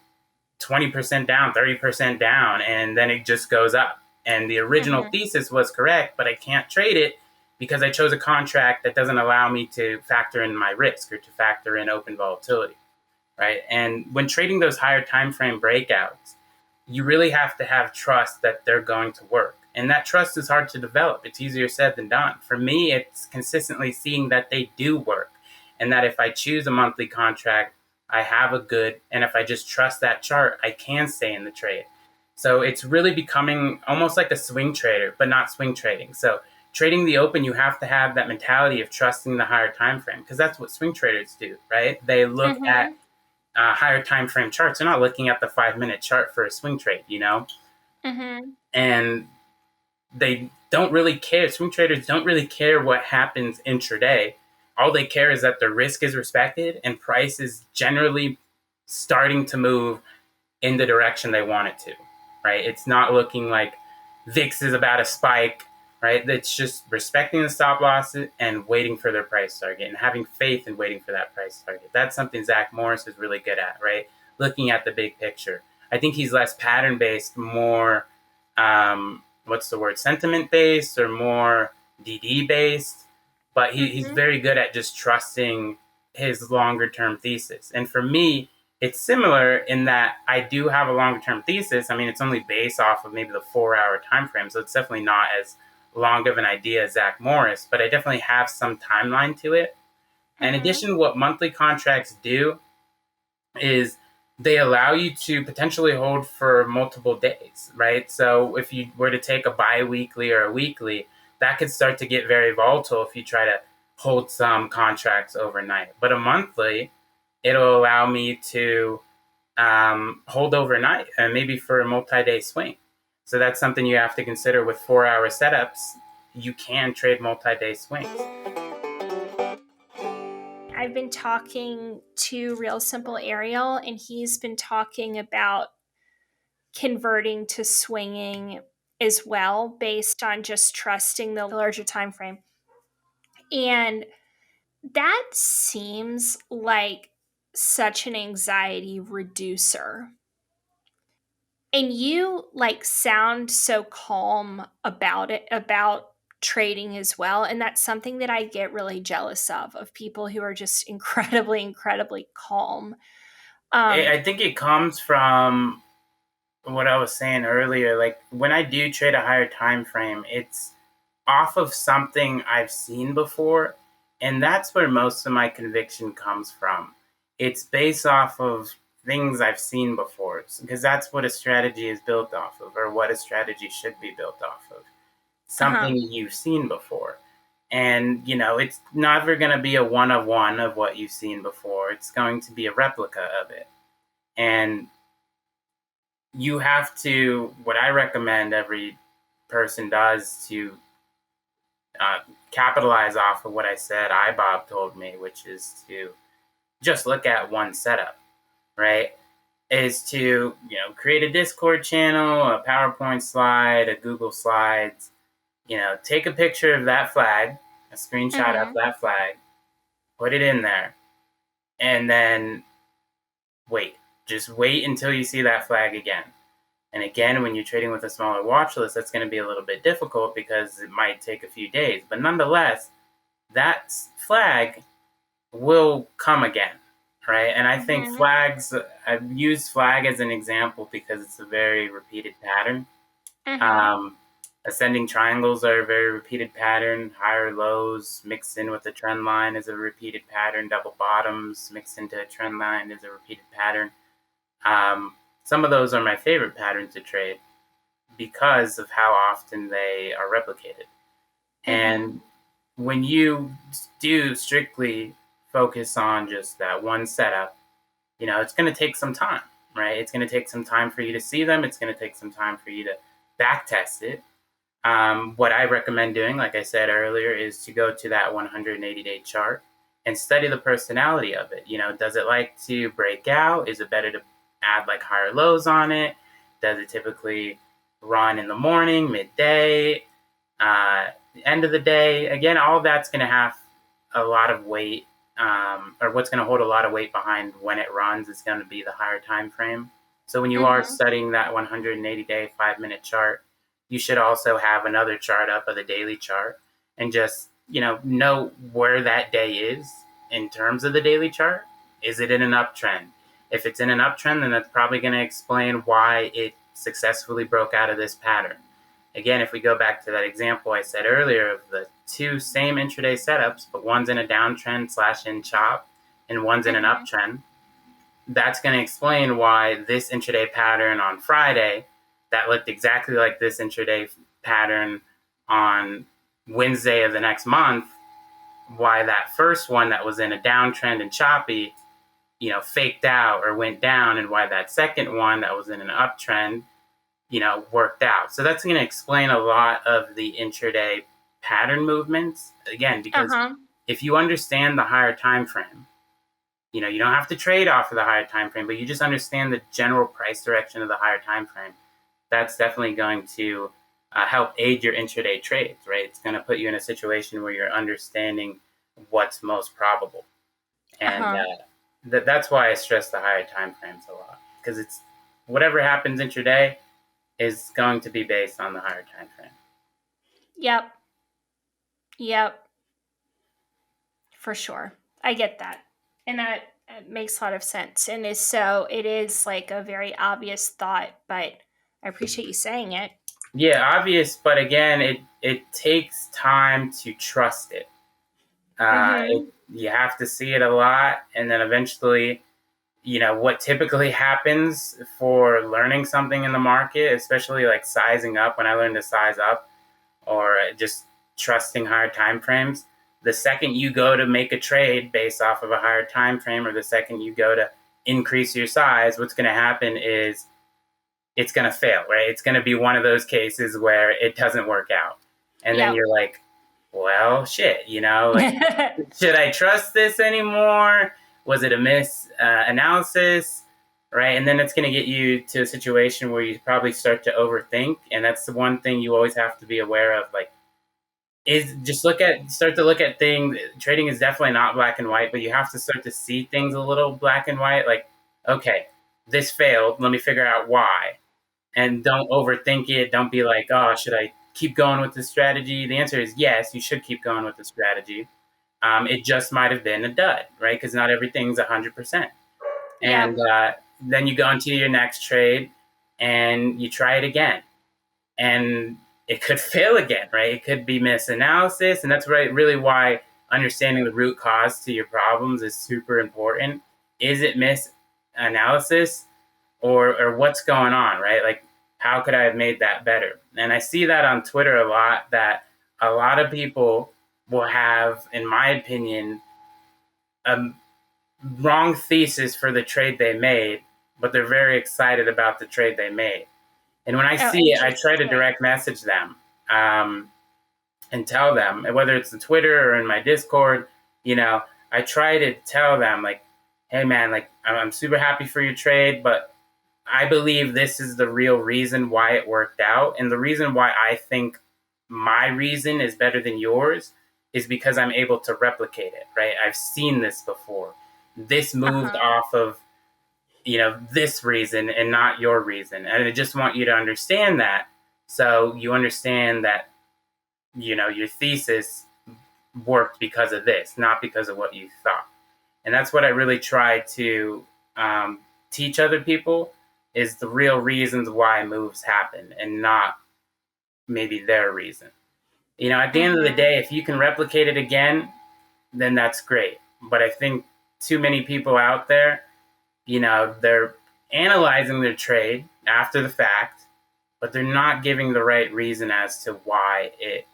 20% down, 30% down, and then it just goes up. And the original thesis was correct, but I can't trade it because I chose a contract that doesn't allow me to factor in my risk or to factor in open volatility, right? And when trading those higher time frame breakouts, you really have to have trust that they're going to work. And that trust is hard to develop. It's easier said than done. For me, it's consistently seeing that they do work and that if I choose a monthly contract, I have a good, and if I just trust that chart, I can stay in the trade. So it's really becoming almost like a swing trader, but not swing trading. So trading the open, you have to have that mentality of trusting the higher time frame because that's what swing traders do, right? They look at higher time frame charts. They're not looking at the 5-minute chart for a swing trade, you know? And they don't really care. Swing traders don't really care what happens intraday. All they care is that the risk is respected and price is generally starting to move in the direction they want it to, right? It's not looking like VIX is about a spike, right? It's just respecting the stop losses and waiting for their price target and having faith in waiting for that price target. That's something Zach Morris is really good at, right? Looking at the big picture. I think he's less pattern-based, more, sentiment-based or more DD-based. But he's very good at just trusting his longer-term thesis. And for me, it's similar in that I do have a longer-term thesis. I mean, it's only based off of maybe the 4-hour time frame, so it's definitely not as long of an idea as Zach Morris, but I definitely have some timeline to it. In addition, what monthly contracts do is they allow you to potentially hold for multiple days, right? So if you were to take a bi-weekly or a weekly, that could start to get very volatile if you try to hold some contracts overnight. But a monthly, it'll allow me to hold overnight and maybe for a multi-day swing. So that's something you have to consider with 4-hour setups. You can trade multi-day swings. I've been talking to Real Simple Ariel, and he's been talking about converting to swinging as well based on just trusting the larger time frame. And that seems like such an anxiety reducer. And you sound so calm about it, about trading as well. And that's something that I get really jealous of people who are just incredibly, incredibly calm. I think it comes from what I was saying earlier. Like when I do trade a higher time frame, it's off of something I've seen before. And that's where most of my conviction comes from. It's based off of things I've seen before, because that's what a strategy is built off of, or what a strategy should be built off of. Something you've seen before. And, it's never going to be a one of one of what you've seen before. It's going to be a replica of it. And you have to, what I recommend every person does to capitalize off of what I said, Bob told me, which is to just look at one setup, right? Is to, create a Discord channel, a PowerPoint slide, a Google Slides, take a picture of that flag, a screenshot of that flag, put it in there, and then wait. Just wait until you see that flag again. And again, when you're trading with a smaller watch list, that's going to be a little bit difficult because it might take a few days. But nonetheless, that flag will come again, right? And I think flags, I've used flag as an example because it's a very repeated pattern. Ascending triangles are a very repeated pattern. Higher lows mixed in with the trend line is a repeated pattern. Double bottoms mixed into a trend line is a repeated pattern. Some of those are my favorite patterns to trade because of how often they are replicated. And when you do strictly focus on just that one setup, it's going to take some time, right? It's going to take some time for you to see them. It's going to take some time for you to back test it. What I recommend doing, like I said earlier, is to go to that 180-day chart and study the personality of it. Does it like to break out? Is it better to add like higher lows on it? Does it typically run in the morning, midday, end of the day? Again, all of that's going to have a lot of weight, or what's going to hold a lot of weight behind when it runs is going to be the higher time frame. So when you are studying that 180-day 5-minute chart, you should also have another chart up of the daily chart and just, know where that day is in terms of the daily chart. Is it in an uptrend? If it's in an uptrend, then that's probably going to explain why it successfully broke out of this pattern. Again, if we go back to that example I said earlier of the two same intraday setups, but one's in a downtrend / in chop and one's in an uptrend, that's going to explain why this intraday pattern on Friday that looked exactly like this intraday pattern on Wednesday of the next month, why that first one that was in a downtrend and choppy, faked out or went down, and why that second one that was in an uptrend, worked out. So that's going to explain a lot of the intraday pattern movements. Again, because if you understand the higher time frame, you don't have to trade off of the higher time frame, but you just understand the general price direction of the higher time frame. That's definitely going to help aid your intraday trades, right? It's going to put you in a situation where you're understanding what's most probable. And that's why I stress the higher time frames a lot, because it's whatever happens intraday is going to be based on the higher time frame. Yep. For sure. I get that. And that makes a lot of sense. And it is like a very obvious thought, but I appreciate you saying it. Yeah, obvious, but again, it takes time to trust it. You have to see it a lot, and then eventually, what typically happens for learning something in the market, especially like sizing up, when I learned to size up or just trusting higher time frames, the second you go to make a trade based off of a higher time frame, or the second you go to increase your size, what's going to happen is it's going to fail, right? It's going to be one of those cases where it doesn't work out. And then you're like, well, shit, should I trust this anymore? Was it a misanalysis, right? And then it's going to get you to a situation where you probably start to overthink. And that's the one thing you always have to be aware of, like, is just start to look at things. Trading is definitely not black and white, but you have to start to see things a little black and white. Like, okay, this failed. Let me figure out why. And don't overthink it. Don't be like, oh, should I keep going with this strategy? The answer is yes, you should keep going with the strategy. It just might have been a dud, right? Because not everything's 100%. And then you go into your next trade and you try it again. And it could fail again, right? It could be misanalysis. And that's really why understanding the root cause to your problems is super important. Is it misanalysis or what's going on, right? Like, how could I have made that better? And I see that on Twitter a lot, that a lot of people will have, in my opinion, a wrong thesis for the trade they made, but they're very excited about the trade they made. And when I Oh, see it, I try to interesting. direct message them, and tell them, whether it's in Twitter or in my Discord, I try to tell them, like, hey man, like, I'm super happy for your trade, but I believe this is the real reason why it worked out. And the reason why I think my reason is better than yours is because I'm able to replicate it, right? I've seen this before. This moved off of, this reason and not your reason. And I just want you to understand that. So you understand that, your thesis worked because of this, not because of what you thought. And that's what I really try to teach other people, is the real reasons why moves happen and not maybe their reason. At the end of the day, if you can replicate it again, then that's great. But I think too many people out there, they're analyzing their trade after the fact, but they're not giving the right reason as to why it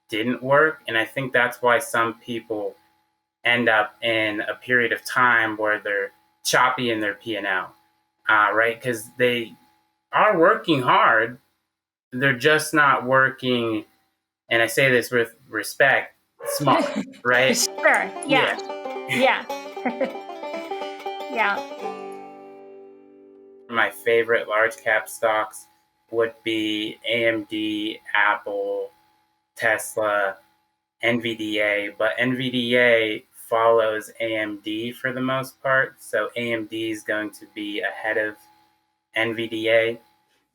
didn't work. And I think that's why some people end up in a period of time where they're choppy in their P&L, right? Because they are working hard. They're just not working, and I say this with respect, smart, right? Sure. Yeah. Yeah. Yeah. My favorite large cap stocks would be AMD, Apple, Tesla, NVDA, but NVDA follows AMD for the most part. So AMD is going to be ahead of NVDA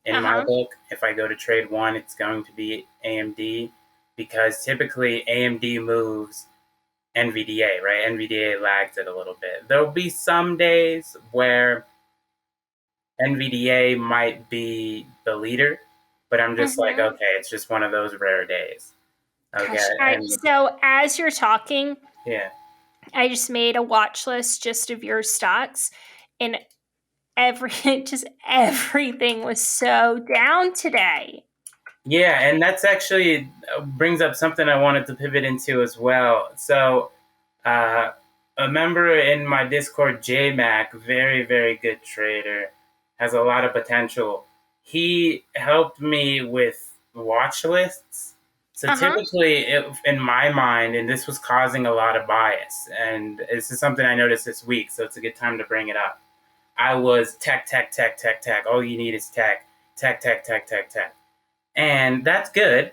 in my book. If I go to trade one, it's going to be AMD, because typically AMD moves NVDA, right? NVDA lags it a little bit. There'll be some days where NVDA might be the leader, but I'm just like, okay, it's just one of those rare days. Okay. Gosh. All right. So as you're talking, Yeah. I just made a watch list just of your stocks, and just everything was so down today. Yeah, and that's actually brings up something I wanted to pivot into as well. So, a member in my Discord, JMac, very, very good trader, has a lot of potential. He helped me with watch lists. So typically, in my mind, and this was causing a lot of bias, and this is something I noticed this week, so it's a good time to bring it up. I was tech, tech, tech, tech, tech. All you need is tech, tech, tech, tech, tech, tech. And that's good.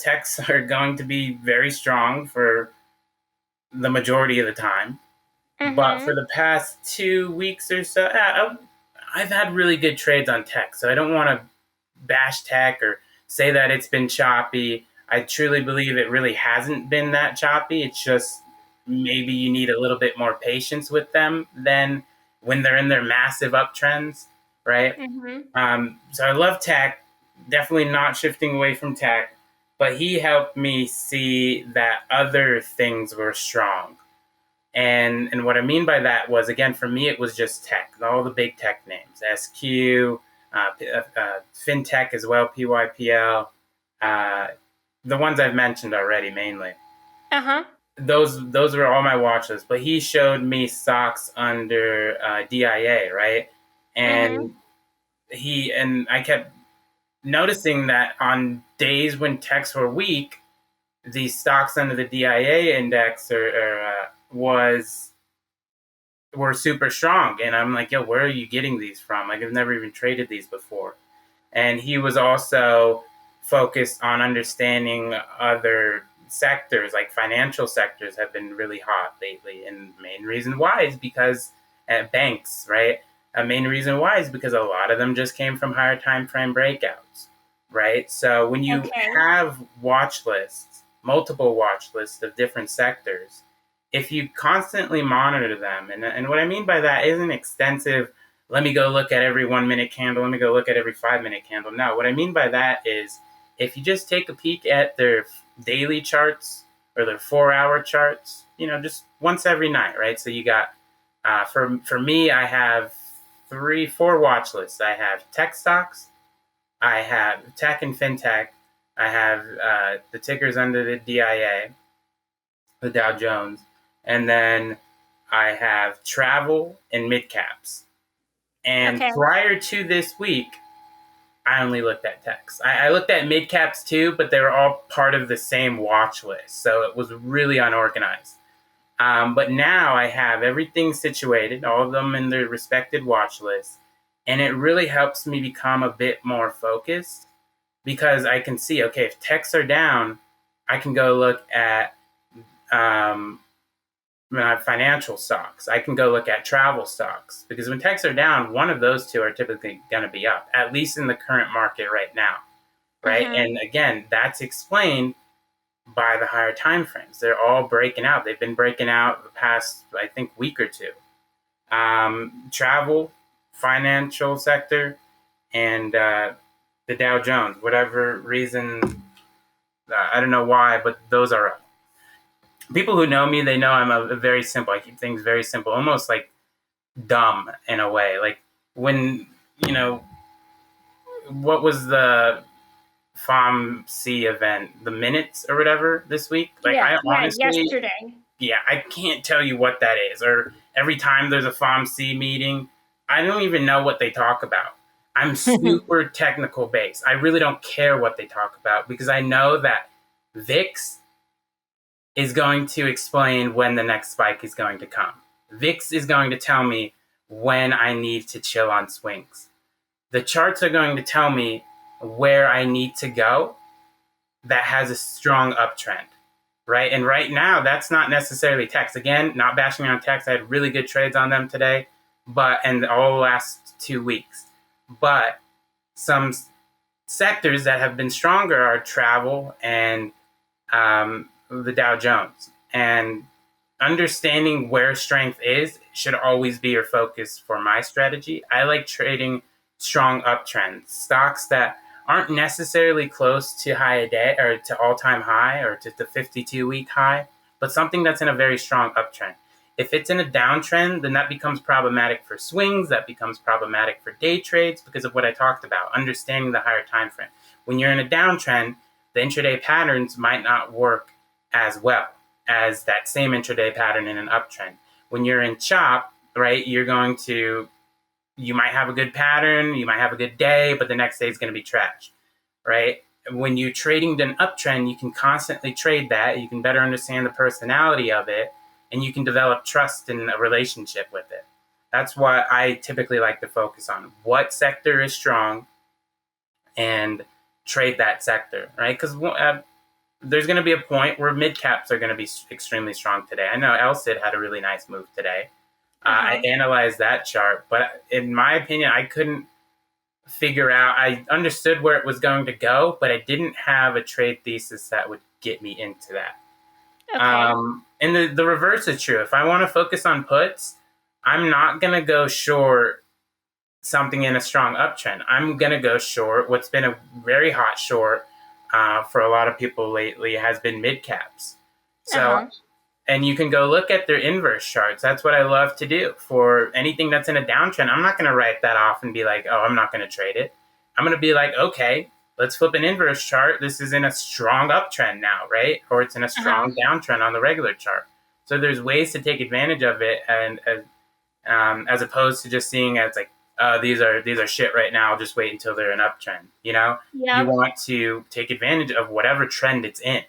Techs are going to be very strong for the majority of the time. But for the past 2 weeks or so, I've had really good trades on tech. So I don't want to bash tech or say that it's been choppy. I truly believe it really hasn't been that choppy. It's just maybe you need a little bit more patience with them than when they're in their massive uptrends, right? So I love tech, definitely not shifting away from tech, but he helped me see that other things were strong. And what I mean by that was, again, for me, it was just tech, all the big tech names, SQ, FinTech as well, PYPL, the ones I've mentioned already mainly. Those were all my watch lists, but he showed me stocks under DIA, right? And I kept noticing that on days when techs were weak, the stocks under the DIA index were super strong. And I'm like, yo, where are you getting these from? Like, I've never even traded these before. And he was also focused on understanding other sectors, like financial sectors have been really hot lately. And the main reason why is because banks, right? A main reason why is because a lot of them just came from higher time frame breakouts, right? So when you have watch lists, multiple watch lists of different sectors, if you constantly monitor them, and what I mean by that isn't extensive, let me go look at every 1 minute candle, let me go look at every 5 minute candle. No, what I mean by that is if you just take a peek at their daily charts or their 4-hour charts, just once every night, right? So you got, for me, I have 4 watch lists. I have tech stocks, I have tech and fintech, I have the tickers under the DIA, the Dow Jones, and then I have travel and mid caps. And Okay. prior to this week, I only looked at techs. I looked at mid caps too, but they were all part of the same watch list, so it was really unorganized. But now I have everything situated, all of them in their respected watch list, and it really helps me become a bit more focused because I can see, okay, if techs are down, I can go look at financial stocks. I can go look at travel stocks because when techs are down, one of those two are typically going to be up, at least in the current market right now, right? Mhm. And again, that's explained by the higher time frames. They're all breaking out. They've been breaking out the past, I think, week or two. Travel, financial sector, and the Dow Jones. Whatever reason, I don't know why, but those are up. People who know me, they know I'm a very simple. I keep things very simple, almost like dumb in a way. Like when, what was the FOMC event, the minutes or whatever this week? Like Yeah, I honestly, yesterday. yeah, I can't tell you what that is. Or every time there's a FOMC meeting, I don't even know what they talk about. I'm super technical based. I really don't care what they talk about because I know that VIX is going to explain when the next spike is going to come. VIX is going to tell me when I need to chill on swings. The charts are going to tell me where I need to go that has a strong uptrend, right? And right now, that's not necessarily techs. Again, not bashing on techs. I had really good trades on them today, and all the last 2 weeks. But some sectors that have been stronger are travel and the Dow Jones. And understanding where strength is should always be your focus for my strategy. I like trading strong uptrends, stocks that aren't necessarily close to high a day or to all-time high or to the 52-week high, but something that's in a very strong uptrend. If it's in a downtrend, then that becomes problematic for swings, that becomes problematic for day trades because of what I talked about, understanding the higher time frame. When you're in a downtrend, the intraday patterns might not work as well as that same intraday pattern in an uptrend. When you're in chop, right, you might have a good pattern, you might have a good day, but the next day is going to be trash, right? When you're trading an uptrend, you can constantly trade that. You can better understand the personality of it, and you can develop trust in a relationship with it. That's what I typically like to focus on. What sector is strong and trade that sector, right? Because there's going to be a point where mid caps are going to be extremely strong today. I know LSID had a really nice move today. I analyzed that chart, but in my opinion, I couldn't figure out. I understood where it was going to go, but I didn't have a trade thesis that would get me into that. Okay. And the reverse is true. If I want to focus on puts, I'm not going to go short something in a strong uptrend. I'm going to go short what's been a very hot short for a lot of people lately has been mid caps. So, and you can go look at their inverse charts. That's what I love to do for anything that's in a downtrend. I'm not going to write that off and be like, oh, I'm not going to trade it. I'm going to be like, okay, let's flip an inverse chart. This is in a strong uptrend now, right? Or it's in a strong downtrend on the regular chart. So there's ways to take advantage of it, and as opposed to just seeing it as like, these are shit right now. I'll just wait until they're an uptrend. You want to take advantage of whatever trend it's in,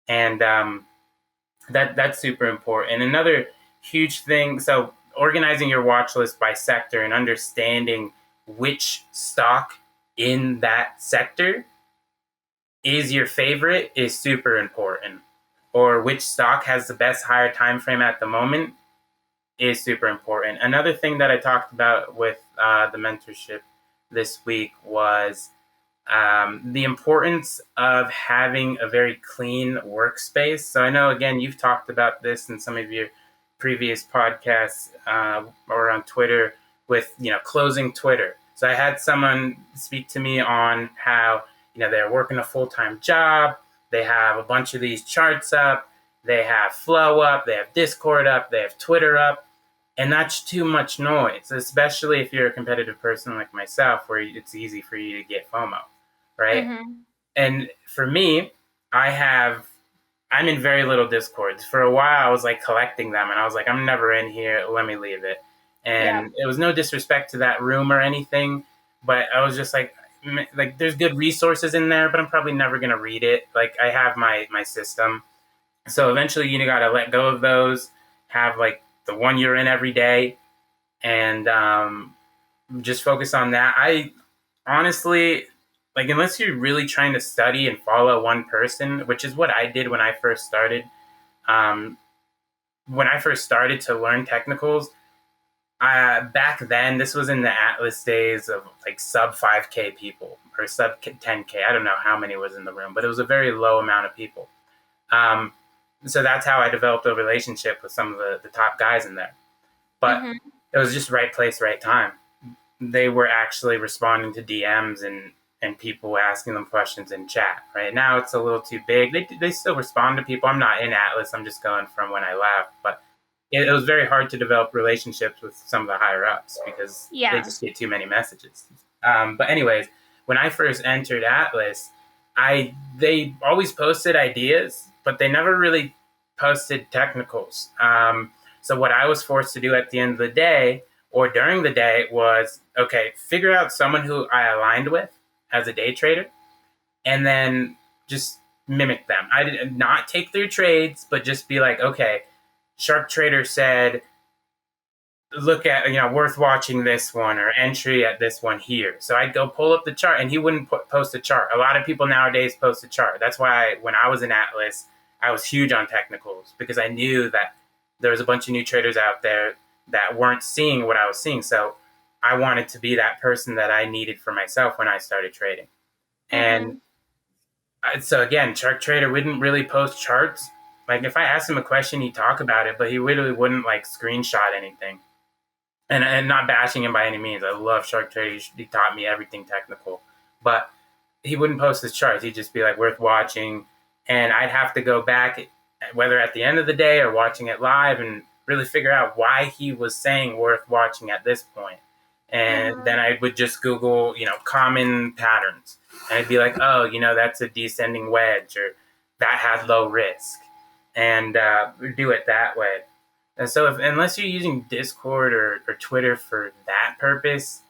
and that's super important. And another huge thing, so organizing your watch list by sector and understanding which stock in that sector is your favorite is super important, or which stock has the best higher time frame at the moment is super important. Another thing that I talked about with the mentorship this week was the importance of having a very clean workspace. So I know, again, you've talked about this in some of your previous podcasts or on Twitter with, closing Twitter. So I had someone speak to me on how, they're working a full-time job. They have a bunch of these charts up. They have Flow up. They have Discord up. They have Twitter up. And that's too much noise, especially if you're a competitive person like myself, where it's easy for you to get FOMO, right? And for me, I I'm in very little Discords. For a while, I was like collecting them, and I was like, I'm never in here. Let me leave it. And it was no disrespect to that room or anything, but I was just like there's good resources in there, but I'm probably never gonna read it. Like I have my system, so eventually you gotta let go of those. Have like the one you're in every day, and just focus on that. I honestly, like, unless you're really trying to study and follow one person, which is what I did when I first started. Um, when I first started to learn technicals, back then, this was in the Atlas days of like sub 5K people or sub 10K. I don't know how many was in the room, but it was a very low amount of people. Um, so that's how I developed a relationship with some of the top guys in there. But it was just right place, right time. They were actually responding to DMs and people asking them questions in chat. Right now, it's a little too big. They still respond to people. I'm not in Atlas. I'm just going from when I left. But it was very hard to develop relationships with some of the higher ups because they just get too many messages. But anyways, when I first entered Atlas, they always posted ideas, but they never really posted technicals. So what I was forced to do at the end of the day or during the day was, okay, figure out someone who I aligned with as a day trader, and then just mimic them. I did not take their trades, but just be like, okay, Shark Trader said, look at, worth watching this one or entry at this one here. So I'd go pull up the chart, and he wouldn't post a chart. A lot of people nowadays post a chart. That's why when I was in Atlas, I was huge on technicals because I knew that there was a bunch of new traders out there that weren't seeing what I was seeing. So I wanted to be that person that I needed for myself when I started trading. And so again, Shark Trader wouldn't really post charts. Like if I asked him a question, he'd talk about it, but he literally wouldn't like screenshot anything. And not bashing him by any means. I love Shark Trader. He taught me everything technical. But he wouldn't post his charts. He'd just be like, worth watching. And I'd have to go back, whether at the end of the day or watching it live, and really figure out why he was saying worth watching at this point. And then I would just Google, common patterns. And I'd be like, oh, that's a descending wedge, or that had low risk. And do it that way. And so unless you're using Discord or Twitter for that purpose,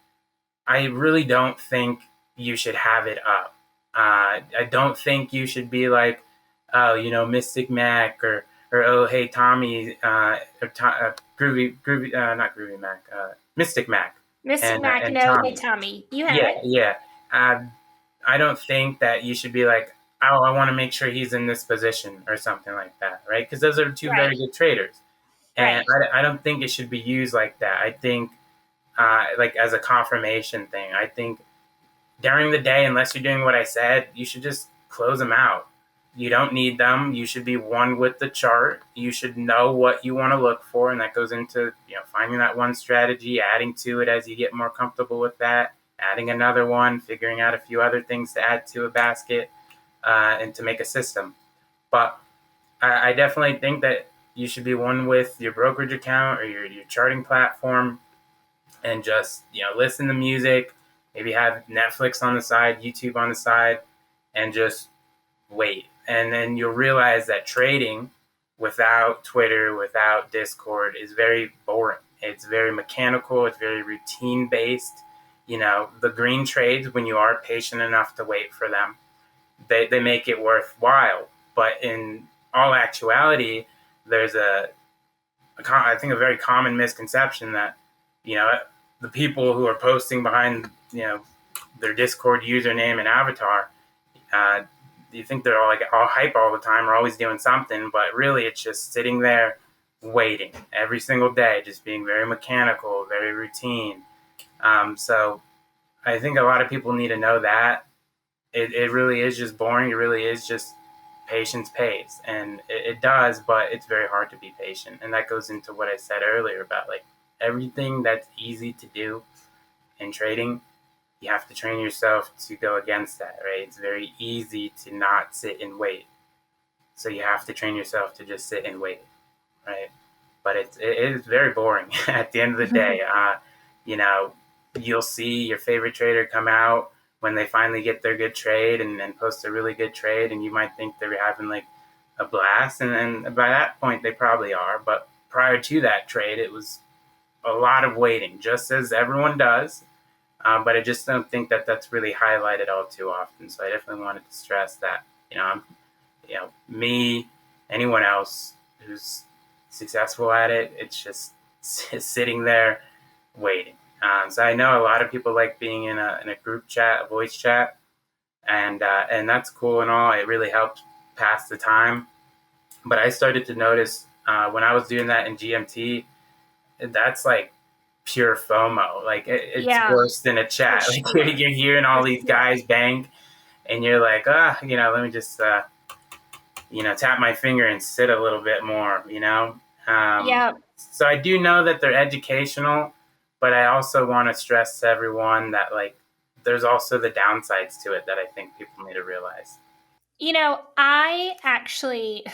I really don't think you should have it up. I don't think you should be like, oh, Mystic Mac or oh, hey, Tommy, not Groovy Mac, Mystic Mac. Mystic Mac, and no, hey, Tommy. You have it. Yeah. I don't think that you should be like, oh, I want to make sure he's in this position or something like that, right? Because those are two very good traders. And I don't think it should be used like that. I think like as a confirmation thing. I think during the day, unless you're doing what I said, you should just close them out. You don't need them. You should be one with the chart. You should know what you want to look for, and that goes into finding that one strategy, adding to it as you get more comfortable with that, adding another one, figuring out a few other things to add to a basket, and to make a system. But I definitely think that you should be one with your brokerage account or your charting platform, and just listen to music, maybe have Netflix on the side, YouTube on the side, and just wait. And then you'll realize that trading without Twitter, without Discord, is very boring. It's very mechanical. It's very routine based. The green trades, when you are patient enough to wait for them, they make it worthwhile. But in all actuality, there's I think a very common misconception that the people who are posting behind their Discord username and avatar, you think they're all hype all the time or always doing something, but really it's just sitting there waiting every single day, just being very mechanical, very routine. So I think a lot of people need to know that it really is just boring. It really is just patience pays, and it does, but it's very hard to be patient. And that goes into what I said earlier about like everything that's easy to do in trading, you have to train yourself to go against that, right? It's very easy to not sit and wait. So you have to train yourself to just sit and wait, right? But it is very boring at the end of the day. You'll see your favorite trader come out when they finally get their good trade and post a really good trade, and you might think they're having like a blast. And by that point, they probably are. But prior to that trade, it was a lot of waiting, just as everyone does. But I just don't think that that's really highlighted all too often. So I definitely wanted to stress that, me, anyone else who's successful at it, it's just sitting there waiting. So I know a lot of people like being in a group chat, a voice chat, and that's cool and all. It really helped pass the time. But I started to notice when I was doing that in GMT, that's like pure FOMO. Like it's Yeah, worse than a chat. Like sure. you're hearing all these guys bang, and you're like, let me just tap my finger and sit a little bit more. Yeah. So I do know that they're educational, but I also want to stress to everyone that like there's also the downsides to it that I think people need to realize. I actually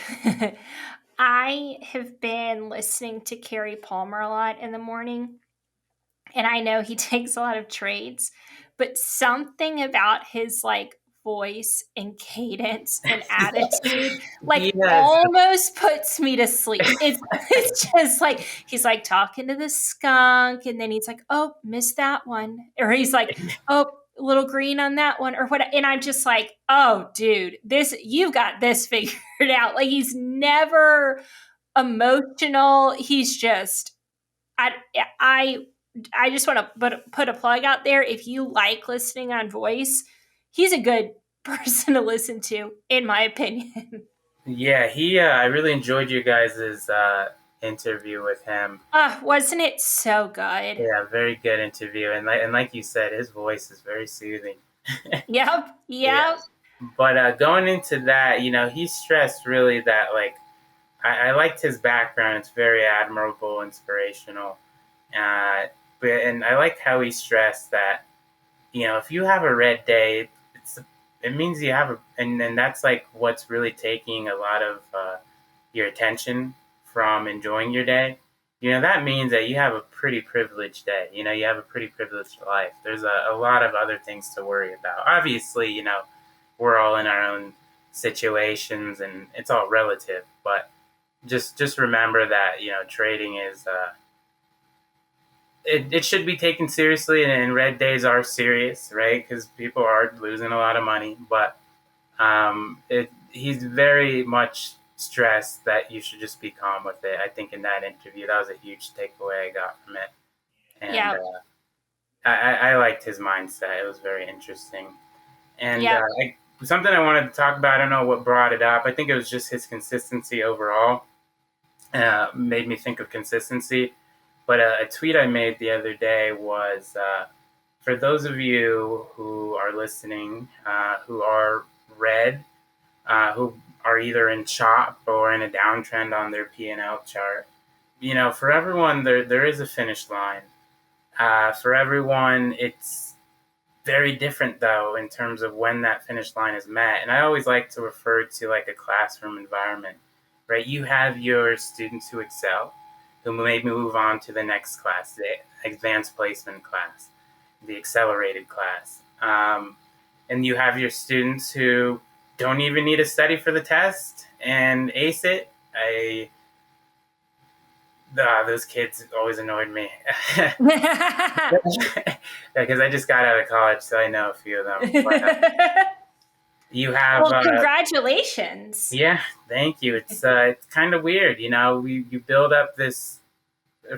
I have been listening to Carrie Palmer a lot in the morning, and I know he takes a lot of trades, but something about his like voice and cadence and attitude like Yes. almost puts me to sleep. It's just like he's like talking to the skunk, and then he's like, "Oh, missed that one," or he's like, "Oh, a little green on that one," or what. And I'm just like, "Oh, dude, this you've got this figured out." Like he's never emotional. He's just I I I just want to put a plug out there. If you like listening on voice, he's a good person to listen to, in my opinion. Yeah, I really enjoyed you guys' interview with him. Wasn't it so good? Yeah, very good interview, and like you said, his voice is very soothing. Yep, Yeah, yep, but going into that, he stressed really that like I liked his background. It's very admirable, inspirational. Uh, and I like how he stressed that if you have a red day, it means you have and that's like what's really taking a lot of your attention from enjoying your day. That means that you have a pretty privileged day. You have a pretty privileged life. There's a lot of other things to worry about. Obviously, we're all in our own situations and it's all relative, but just remember that trading is it should be taken seriously, and red days are serious, right? Because people are losing a lot of money. But he's very much stressed that you should just be calm with it. I think in that interview, that was a huge takeaway I got from it, and yep, I liked his mindset. It was very interesting, and yep, something I wanted to talk about. I don't know what brought it up. I think it was just his consistency overall. Made me think of consistency. But a tweet I made the other day was for those of you who are listening, who are red, who are either in chop or in a downtrend on their P&L chart. For everyone, there is a finish line. For everyone, it's very different though in terms of when that finish line is met. And I always like to refer to like a classroom environment, right? You have your students who excel, who maybe move on to the next class, the advanced placement class, the accelerated class. And you have your students who don't even need to study for the test and ace it. Those kids always annoyed me because I just got out of college, so I know a few of them. But, you have, well, congratulations. yeah, thank you. It's kind of weird, you build up this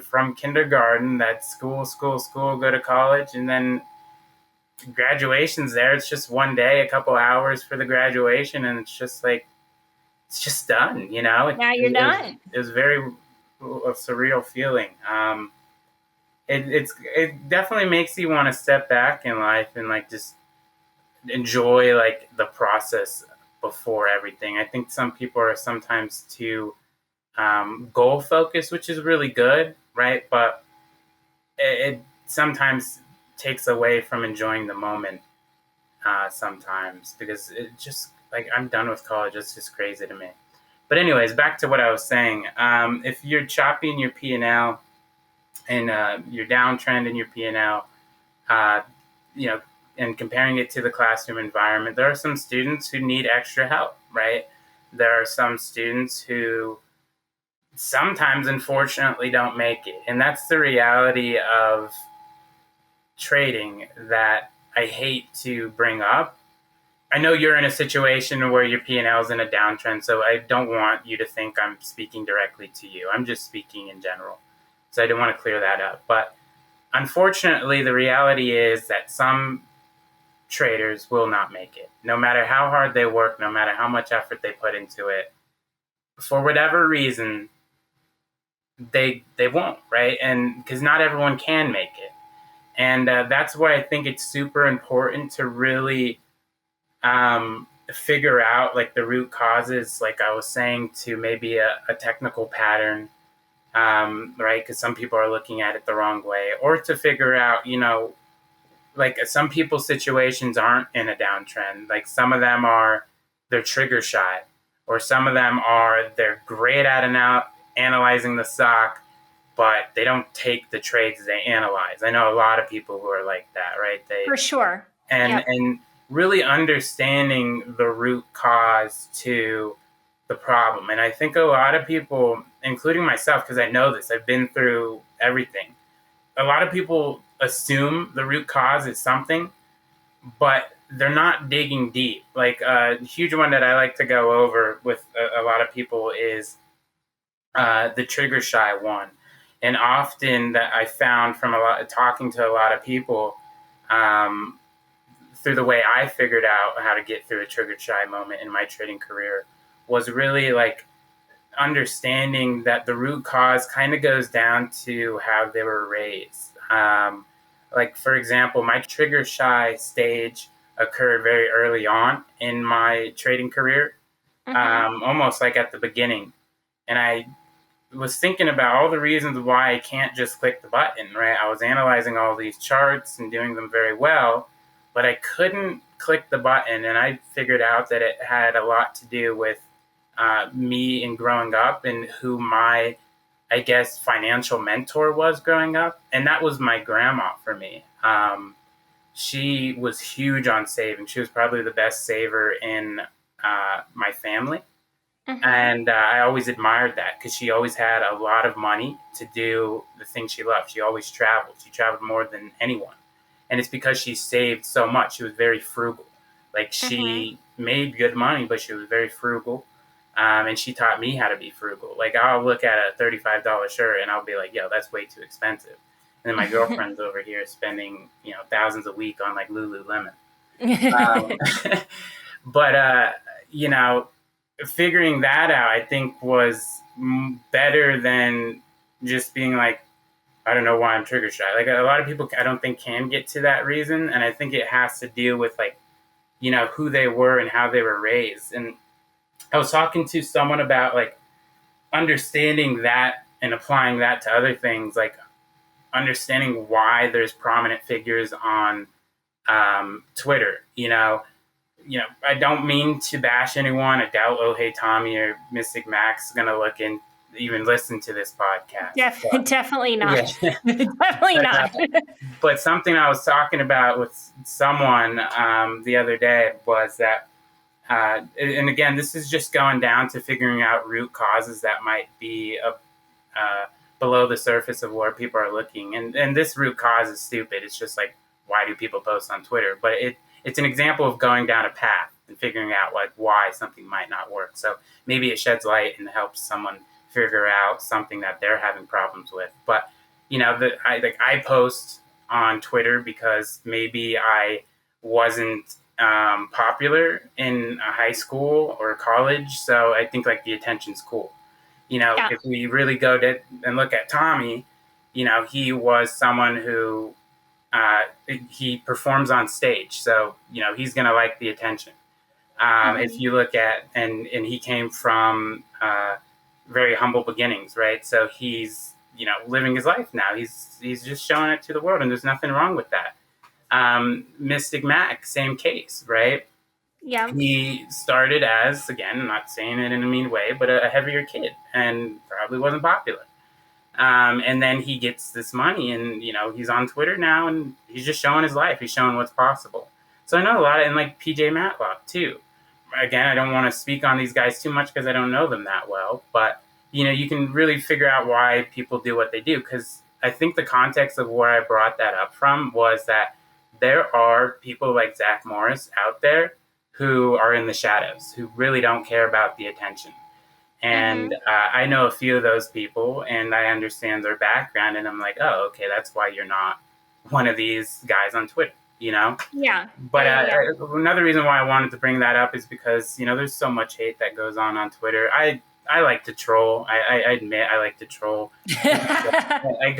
from kindergarten, that school, go to college, and then graduation's there. It's just one day, a couple hours for the graduation, and it's just like it's just done. Now you're done. It was very a surreal feeling. It definitely makes you want to step back in life and like just enjoy like the process before everything. I think some people are sometimes too goal focused, which is really good, right? But it sometimes takes away from enjoying the moment sometimes, because it just like I'm done with college. It's just crazy to me. But anyways, back to what I was saying. If you're chopping your P&L and you're downtrend in your P&L, you know, and comparing it to the classroom environment, there are some students who need extra help, right? there are some students who sometimes, unfortunately, don't make it. And that's the reality of trading that I hate to bring up. I know you're in a situation where your P&L is in a downtrend, so I don't want you to think I'm speaking directly to you. I'm just speaking in general. So I do want to clear that up. But unfortunately, the reality is that some traders will not make it. No matter how hard they work, no matter how much effort they put into it, for whatever reason, they won't, right? And because not everyone can make it. And that's why I think it's super important to really figure out like the root causes, like I was saying, to maybe a technical pattern, right? Because some people are looking at it the wrong way, or to figure out, like some people's situations aren't in a downtrend. Like some of them they're trigger shy, or some of them they're great at analyzing the stock, but they don't take the trades they analyze. I know a lot of people who are like that, right? For sure. And really understanding the root cause to the problem. And I think a lot of people, including myself, because I know this, I've been through everything. A lot of people assume the root cause is something, but they're not digging deep. Like a huge one that I like to go over with a lot of people is the trigger shy one. And often that I found from talking to a lot of people, through the way I figured out how to get through a trigger shy moment in my trading career, was really like understanding that the root cause kind of goes down to how they were raised. Like, for example, my trigger shy stage occurred very early on in my trading career, almost like at the beginning. And I was thinking about all the reasons why I can't just click the button, right? I was analyzing all these charts and doing them very well, but I couldn't click the button. And I figured out that it had a lot to do with me and growing up and who my, I guess, financial mentor was growing up. And that was my grandma for me. She was huge on saving. She was probably the best saver in my family. And I always admired that because she always had a lot of money to do the thing she loved. She always traveled. She traveled more than anyone. And it's because she saved so much. She was very frugal. Like she made good money, but she was very frugal. And she taught me how to be frugal. Like I'll look at a $35 shirt and I'll be like, yo, that's way too expensive. And then my girlfriend's over here spending, thousands a week on like Lululemon. But, figuring that out, I think, was better than just being like, I don't know why I'm trigger shy. Like a lot of people, I don't think can get to that reason. And I think it has to deal with like, who they were and how they were raised. And I was talking to someone about like understanding that and applying that to other things, like understanding why there's prominent figures on Twitter. I don't mean to bash anyone. I doubt Hey Tommy or Mystic Max is going to look in, even listen to this podcast. Definitely not. Yeah. Definitely not. But something I was talking about with someone the other day was that, and again, this is just going down to figuring out root causes that might be below the surface of where people are looking. And this root cause is stupid. It's just like, why do people post on Twitter? But it's an example of going down a path and figuring out like why something might not work. So maybe it sheds light and helps someone figure out something that they're having problems with. But I post on Twitter because maybe I wasn't popular in high school or college, so I think like the attention's cool. If we really go and look at Tommy, he was someone who he performs on stage, so he's gonna like the attention. If you look at and he came from very humble beginnings, right? So he's living his life now. He's just showing it to the world, and there's nothing wrong with that. Mystic Mac, same case, right? Yeah. He started as, again, I'm not saying it in a mean way, but a heavier kid, and probably wasn't popular. And then he gets this money, and he's on Twitter now, and he's just showing his life. He's showing what's possible. So I know a lot of, and like PJ Matlock too. again, I don't want to speak on these guys too much because I don't know them that well, but you can really figure out why people do what they do. Because I think the context of where I brought that up from was that there are people like Zach Morris out there who are in the shadows, who really don't care about the attention. And I know a few of those people, and I understand their background, and I'm like, oh, okay, that's why you're not one of these guys on Twitter, Yeah. But another reason why I wanted to bring that up is because, there's so much hate that goes on Twitter. I like to troll. I admit I like to troll. I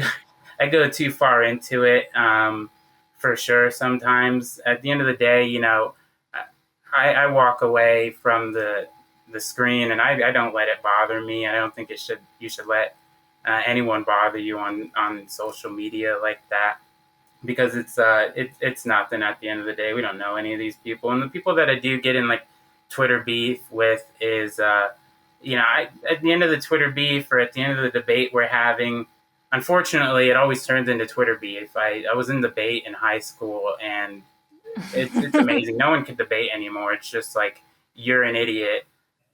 go too far into it, for sure. Sometimes at the end of the day, I walk away from the screen, and I don't let it bother me. I don't think you should let anyone bother you on social media like that, because it's nothing at the end of the day. We don't know any of these people, and the people that I do get in like Twitter beef with is at the end of the Twitter beef, or at the end of the debate we're having, unfortunately it always turns into Twitter beef. I was in debate in high school, and it's amazing. No one can debate anymore. It's just like, you're an idiot,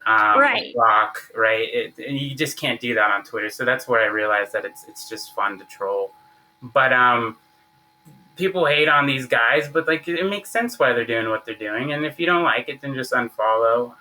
right? Block, right? You just can't do that on Twitter. So that's where I realized that it's just fun to troll. But people hate on these guys, but like, it makes sense why they're doing what they're doing. And if you don't like it, then just unfollow.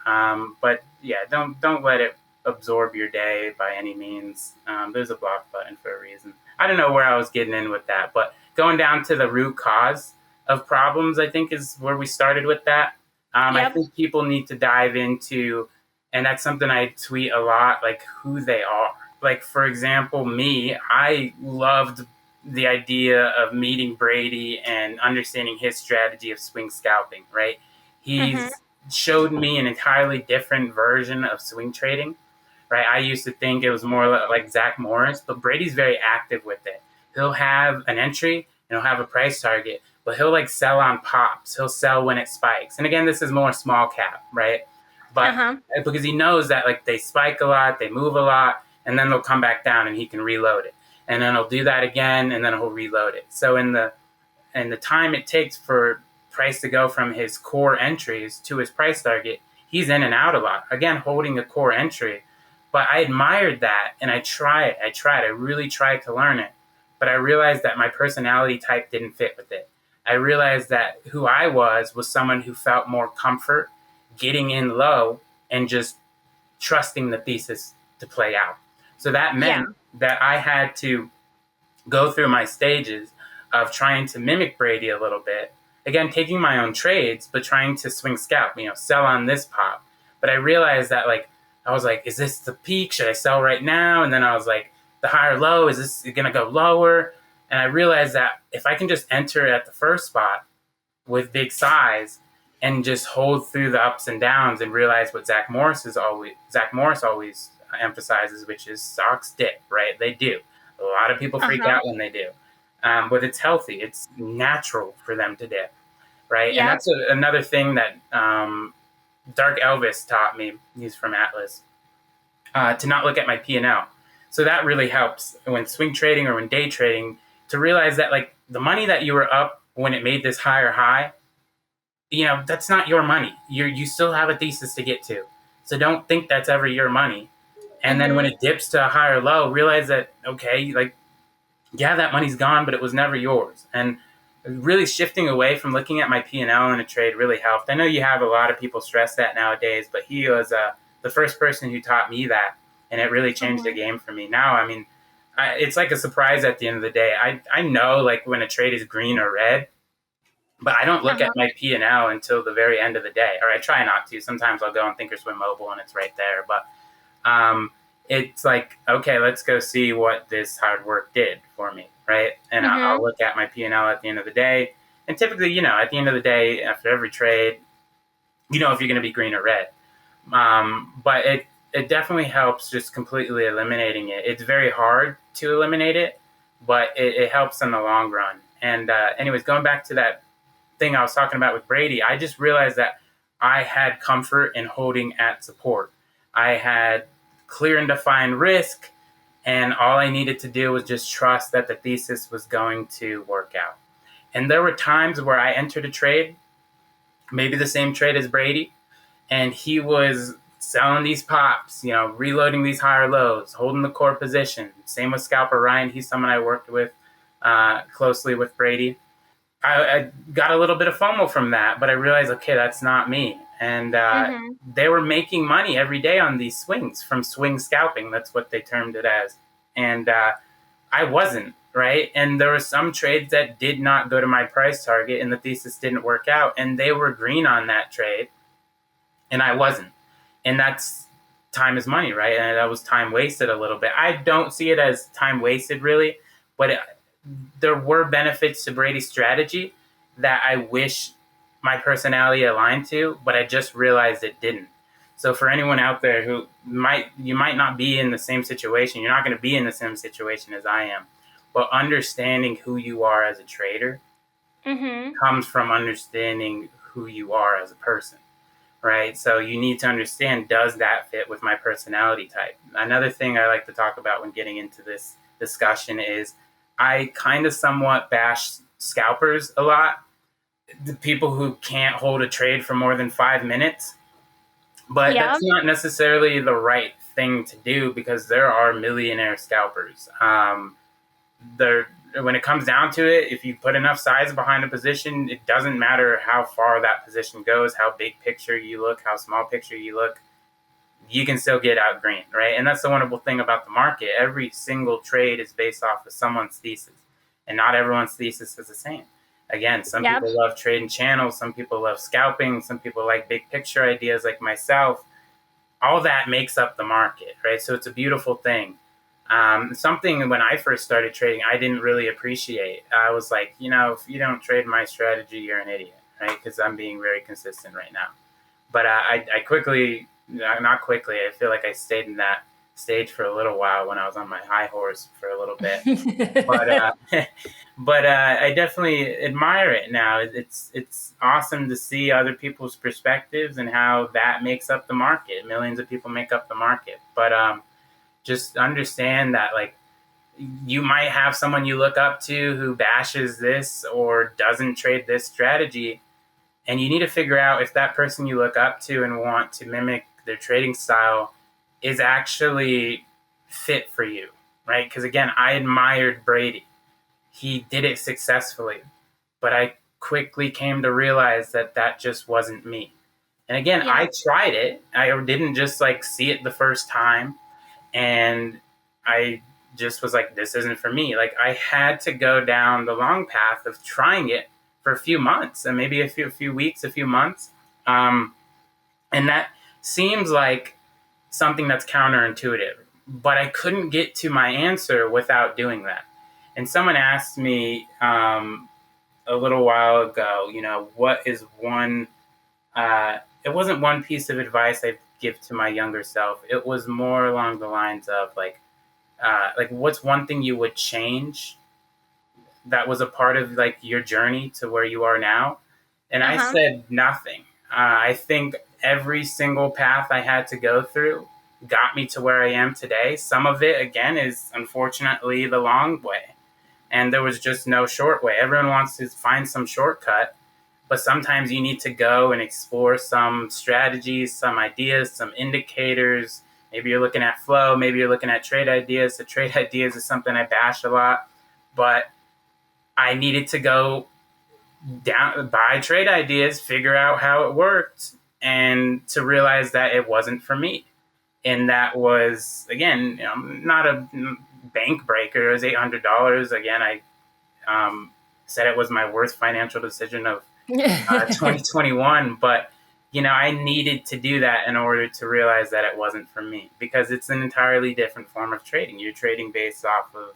But yeah, don't let it absorb your day by any means. There's a block button for a reason. I don't know where I was getting in with that, but going down to the root cause of problems, I think, is where we started with that. I think people need to dive into, and that's something I tweet a lot, like who they are. Like, for example, me, I loved the idea of meeting Brady and understanding his strategy of swing scalping, right? He's showed me an entirely different version of swing trading, right? I used to think it was more like Zach Morris, but Brady's very active with it. He'll have an entry and he'll have a price target, but he'll like sell on pops. He'll sell when it spikes. And again, this is more small cap, right? But because he knows that like they spike a lot, they move a lot, and then they'll come back down and he can reload it. And then he'll do that again, and then he'll reload it. So in the time it takes for price to go from his core entries to his price target, he's in and out a lot. Again, holding a core entry. But I admired that, and I tried. I really tried to learn it. But I realized that my personality type didn't fit with it. I realized that who I was someone who felt more comfort getting in low and just trusting the thesis to play out. So that meant that I had to go through my stages of trying to mimic Brady a little bit. Again, taking my own trades, but trying to swing scalp, sell on this pop. But I realized that I was like, is this the peak? Should I sell right now? And then I was like, the higher low, is this going to go lower? And I realized that if I can just enter at the first spot with big size and just hold through the ups and downs, and realize what Zach Morris always emphasizes, which is stocks dip, right? They do. A lot of people freak out when they do. But it's healthy. It's natural for them to dip, right? And that's another thing that Dark Elvis taught me. He's from Atlas. To not look at my P&L. So that really helps when swing trading or when day trading, to realize that like the money that you were up when it made this higher high, that's not your money. You still have a thesis to get to. So don't think that's ever your money. And then when it dips to a higher low, realize that, okay, that money's gone, but it was never yours. And really shifting away from looking at my P&L in a trade really helped. I know you have a lot of people stress that nowadays, but he was the first person who taught me that, and it really changed the game for me. Now, I mean, it's like a surprise at the end of the day. I know like when a trade is green or red, but I don't look at my P&L until the very end of the day, or I try not to. Sometimes I'll go on Thinkorswim Mobile and it's right there, but it's like, okay, let's go see what this hard work did for me, right? And I'll look at my P&L at the end of the day. And typically, at the end of the day, after every trade, if you're going to be green or red. But it definitely helps just completely eliminating it. It's very hard to eliminate it, but it helps in the long run. And anyways, going back to that thing I was talking about with Brady, I just realized that I had comfort in holding at support. I had clear and defined risk, and all I needed to do was just trust that the thesis was going to work out. And there were times where I entered a trade, maybe the same trade as Brady, and he was selling these pops, reloading these higher lows, holding the core position. Same with Scalper Ryan. He's someone I worked with closely with Brady. I got a little bit of FOMO from that, but I realized, okay, that's not me. And they were making money every day on these swings from swing scalping. That's what they termed it as. And I wasn't, right? And there were some trades that did not go to my price target and the thesis didn't work out. And they were green on that trade and I wasn't. And that's time is money, right? And that was time wasted a little bit. I don't see it as time wasted really, but there were benefits to Brady's strategy that I wish my personality aligned to, but I just realized it didn't. So for anyone out there who you might not be in the same situation, you're not going to be in the same situation as I am, but understanding who you are as a trader comes from understanding who you are as a person, right? So you need to understand, does that fit with my personality type? Another thing I like to talk about when getting into this discussion is I kind of somewhat bash scalpers a lot, the people who can't hold a trade for more than 5 minutes. But that's not necessarily the right thing to do because there are millionaire scalpers. When it comes down to it, if you put enough size behind a position, it doesn't matter how far that position goes, how big picture you look, how small picture you look, you can still get out green, right? And that's the wonderful thing about the market. Every single trade is based off of someone's thesis, and not everyone's thesis is the same. Again, some people love trading channels, some people love scalping, some people like big picture ideas like myself. All that makes up the market, right? So it's a beautiful thing. Something when I first started trading, I didn't really appreciate. I was like, if you don't trade my strategy, you're an idiot, right? Because I'm being very consistent right now. But I quickly, not quickly, I feel like I stayed in that stage for a little while when I was on my high horse for a little bit. But I definitely admire it now. It's awesome to see other people's perspectives and how that makes up the market. Millions of people make up the market. But just understand that, like, you might have someone you look up to who bashes this or doesn't trade this strategy. And you need to figure out if that person you look up to and want to mimic their trading style is actually fit for you, right? Because again, I admired Brady. He did it successfully, but I quickly came to realize that that just wasn't me. And again, I tried it. I didn't just like see it the first time. And I just was like, this isn't for me. Like I had to go down the long path of trying it for a few months and maybe a few weeks, a few months. And that seems like something that's counterintuitive, but I couldn't get to my answer without doing that. And someone asked me a little while ago, what is one, it wasn't one piece of advice I'd give to my younger self. It was more along the lines of like what's one thing you would change that was a part of like your journey to where you are now? And I said nothing. I think every single path I had to go through got me to where I am today. Some of it, again, is unfortunately the long way. And there was just no short way. Everyone wants to find some shortcut, but sometimes you need to go and explore some strategies, some ideas, some indicators. Maybe you're looking at flow. Maybe you're looking at trade ideas. The trade ideas is something I bash a lot, but I needed to go down, buy trade ideas, figure out how it worked, and to realize that it wasn't for me. And that was, again, not a bank breaker. It was $800. Again, I said it was my worst financial decision of 2021. But, I needed to do that in order to realize that it wasn't for me, because it's an entirely different form of trading. You're trading based off of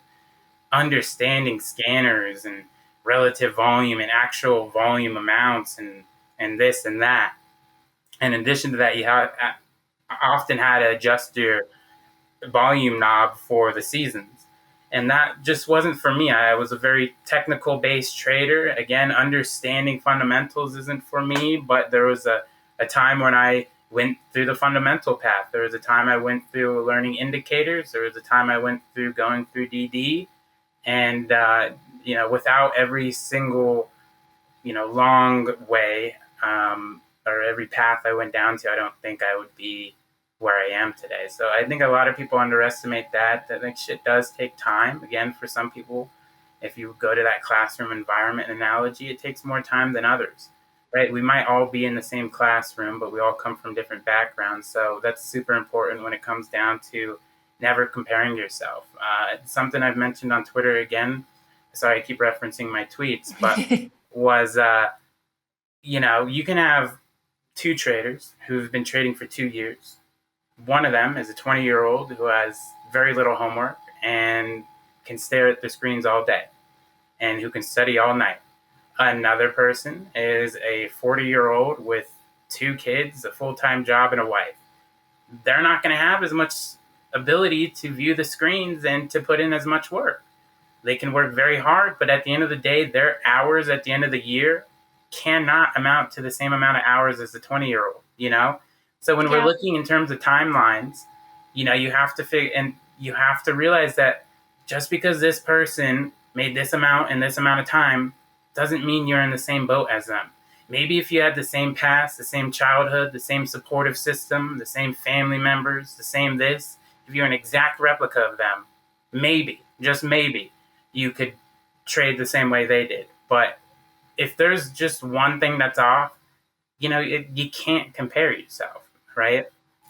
understanding scanners and relative volume and actual volume amounts and this and that. And in addition to that, you often had to adjust your volume knob for the seasons. And that just wasn't for me. I was a very technical based trader. Again, understanding fundamentals isn't for me, but there was a time when I went through the fundamental path. There was a time I went through learning indicators. There was a time I went through going through DD. And, without every single, long way, or every path I went down to, I don't think I would be where I am today. So I think a lot of people underestimate that like shit does take time. Again, for some people, if you go to that classroom environment analogy, it takes more time than others, right? We might all be in the same classroom, but we all come from different backgrounds. So that's super important when it comes down to never comparing yourself. Something I've mentioned on Twitter again, sorry, I keep referencing my tweets, but was, you can have two traders who've been trading for 2 years. One of them is a 20-year-old who has very little homework and can stare at the screens all day and who can study all night. Another person is a 40-year-old with 2 kids, a full-time job, and a wife. They're not going to have as much ability to view the screens and to put in as much work. They can work very hard, but at the end of the day, their hours at the end of the year cannot amount to the same amount of hours as the 20-year-old. So when we're looking in terms of timelines, you have to realize that just because this person made this amount in this amount of time doesn't mean you're in the same boat as them. Maybe if you had the same past, the same childhood, the same supportive system, the same family members, the same this, if you're an exact replica of them, maybe, just maybe, you could trade the same way they did. But if there's just one thing that's off, you can't compare yourself, right?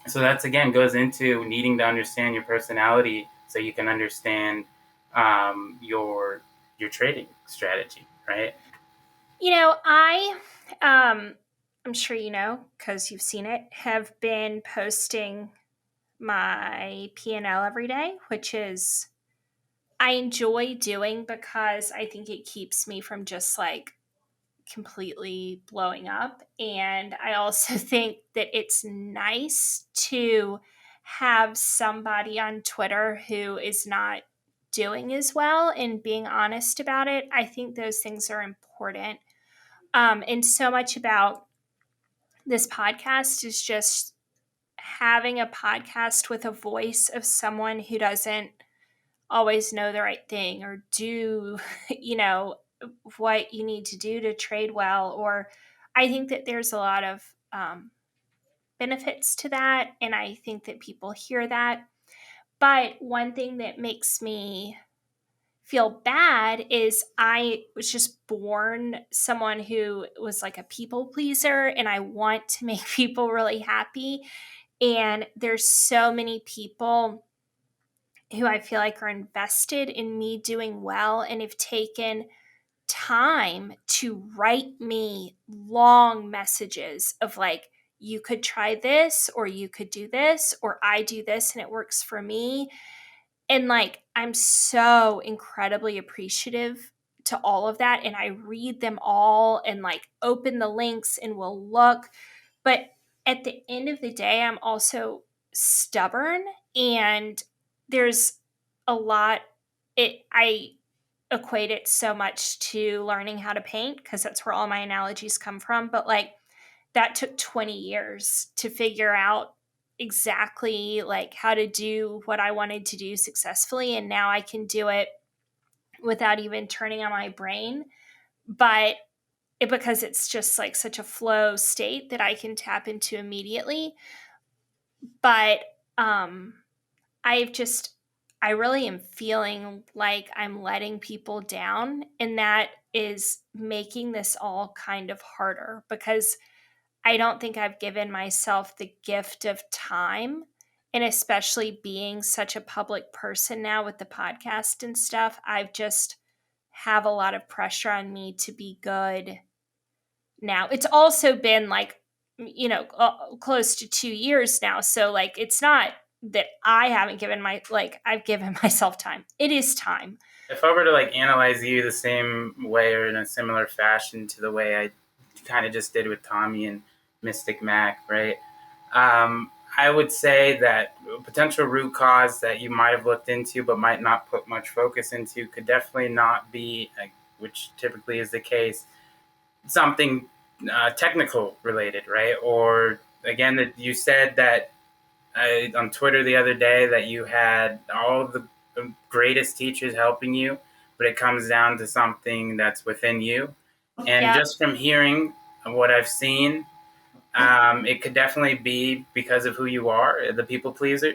So that's, again, goes into needing to understand your personality so you can understand your trading strategy, right? I'm sure you know, because you've seen it, have been posting my P&L every day, which is I enjoy doing because I think it keeps me from just like completely blowing up. And I also think that it's nice to have somebody on Twitter who is not doing as well and being honest about it. I think those things are important. And so much about this podcast is just having a podcast with a voice of someone who doesn't always know the right thing or do, what you need to do to trade well. Or I think that there's a lot of benefits to that. And I think that people hear that. But one thing that makes me feel bad is I was just born someone who was like a people pleaser and I want to make people really happy. And there's so many people who I feel like are invested in me doing well and have taken time to write me long messages of like, you could try this, or you could do this, or I do this and it works for me. And like, I'm so incredibly appreciative to all of that. And I read them all and like open the links and will look. But at the end of the day, I'm also stubborn and there's a lot. I equate it so much to learning how to paint because that's where all my analogies come from. But like, that took 20 years to figure out exactly like how to do what I wanted to do successfully. And now I can do it without even turning on my brain. But because it's just like such a flow state that I can tap into immediately. But I've just, I really am feeling like I'm letting people down. And that is making this all kind of harder because I don't think I've given myself the gift of time. And especially being such a public person now with the podcast and stuff, I've just have a lot of pressure on me to be good now. It's also been like, close to 2 years now. So like, it's not that I haven't given I've given myself time. It is time. If I were to like analyze you the same way or in a similar fashion to the way I kind of just did with Tommy and Mystic Mac, right? I would say that a potential root cause that you might have looked into but might not put much focus into could definitely not be, which typically is the case, something technical related, right? Or again, that you said that on Twitter the other day that you had all the greatest teachers helping you, but it comes down to something that's within you. And Yep. just from hearing what I've seen, It could definitely be because of who you are, the people pleaser.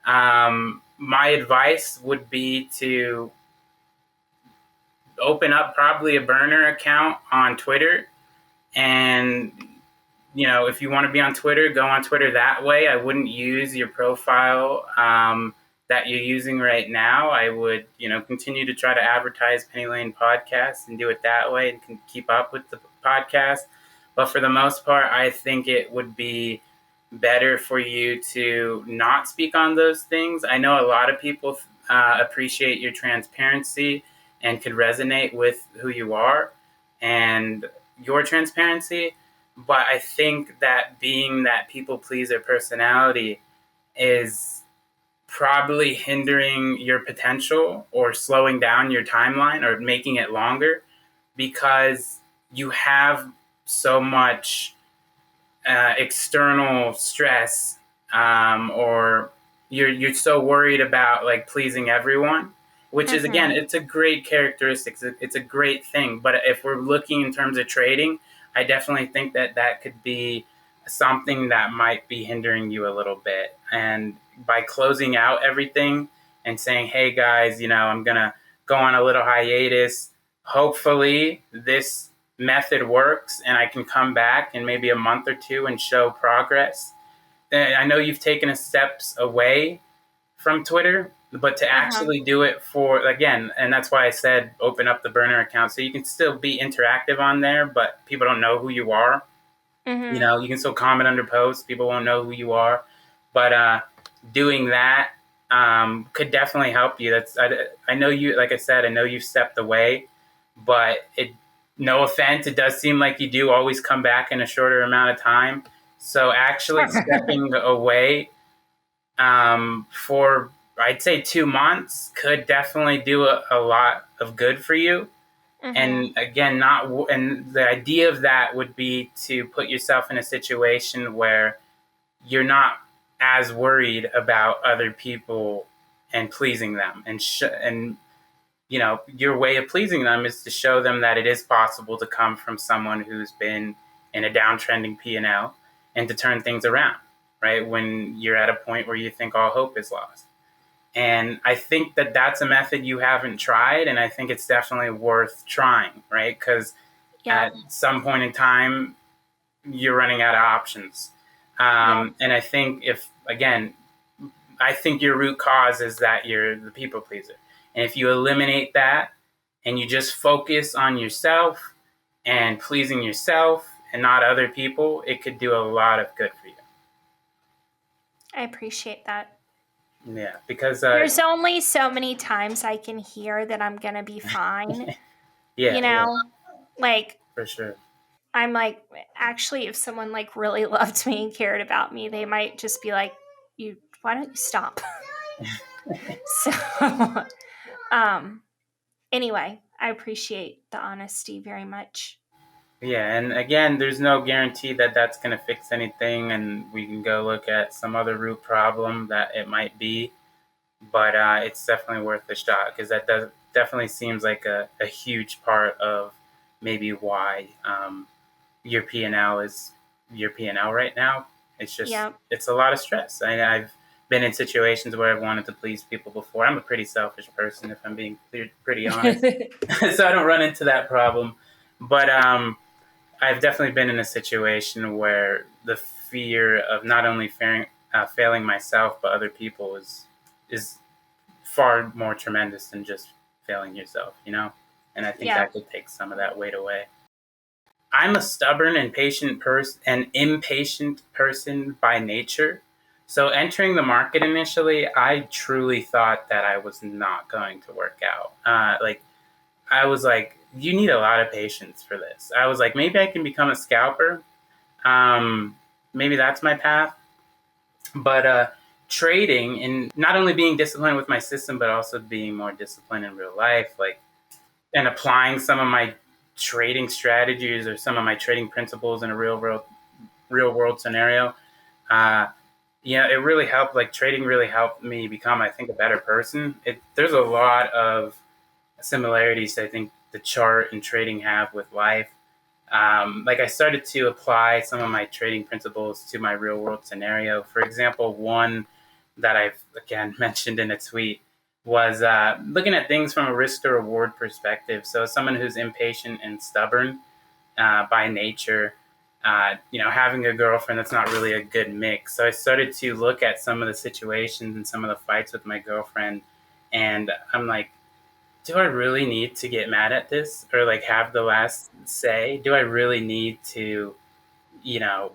My advice would be to open up probably a burner account on Twitter. And, if you want to be on Twitter, go on Twitter that way. I wouldn't use your profile that you're using right now. I would, continue to try to advertise Penny Lane Podcast and do it that way and can keep up with the podcast. But for the most part, I think it would be better for you to not speak on those things. I know a lot of people appreciate your transparency and could resonate with who you are and your transparency. But I think that being that people pleaser personality is probably hindering your potential or slowing down your timeline or making it longer because you have so much external stress, or you're so worried about like pleasing everyone, which is again, it's a great characteristic. It's a great thing. But if we're looking in terms of trading, I definitely think that could be something that might be hindering you a little bit. And by closing out everything and saying, "Hey guys, I'm gonna go on a little hiatus. Hopefully, this method works and I can come back in maybe a month or two and show progress." I know you've taken steps away from Twitter, but to actually do it again, and that's why I said open up the burner account so you can still be interactive on there, but people don't know who you are. You can still comment under posts. People won't know who you are, but doing that could definitely help you. I know you, like I said, I know you've stepped away, but no offense, it does seem like you do always come back in a shorter amount of time. So actually stepping away for, I'd say, 2 months could definitely do a lot of good for you. And again, and the idea of that would be to put yourself in a situation where you're not as worried about other people and pleasing them, and your way of pleasing them is to show them that it is possible to come from someone who's been in a downtrending P&L and to turn things around, right? When you're at a point where you think all hope is lost. And I think that that's a method you haven't tried, and I think it's definitely worth trying, right? Because at some point in time, you're running out of options. And I think I think your root cause is that you're the people pleaser. And if you eliminate that and you just focus on yourself and pleasing yourself and not other people, it could do a lot of good for you. I appreciate that. Yeah, because there's only so many times I can hear that I'm going to be fine. Like, for sure. I'm like, actually, if someone like really loved me and cared about me, they might just be like, why don't you stop? So, anyway, I appreciate the honesty very much. Yeah, and again, there's no guarantee that that's going to fix anything, and we can go look at some other root problem that it might be, but it's definitely worth a shot because that definitely seems like a huge part of maybe why your P&L is your P&L right now. It's just, it's a lot of stress. I've been in situations where I've wanted to please people before. I'm a pretty selfish person, if I'm being pretty honest. So I don't run into that problem. But I've definitely been in a situation where the fear of not only failing myself, but other people is far more tremendous than just failing yourself, And I think that could take some of that weight away. I'm a stubborn and impatient person by nature. So entering the market initially, I truly thought that I was not going to work out. I was like, you need a lot of patience for this. I was like, maybe I can become a scalper. Maybe that's my path. But trading and not only being disciplined with my system, but also being more disciplined in real life, and applying some of my trading strategies or some of my trading principles in a real world scenario. It really helped. Like trading really helped me become, I think, a better person. There's a lot of similarities I think the chart and trading have with life. Like I started to apply some of my trading principles to my real world scenario. For example, one that I've again mentioned in a tweet was looking at things from a risk to reward perspective. So, as someone who's impatient and stubborn by nature, having a girlfriend, that's not really a good mix. So I started to look at some of the situations and some of the fights with my girlfriend, and I'm like, do I really need to get mad at this or like have the last say? Do I really need to, you know,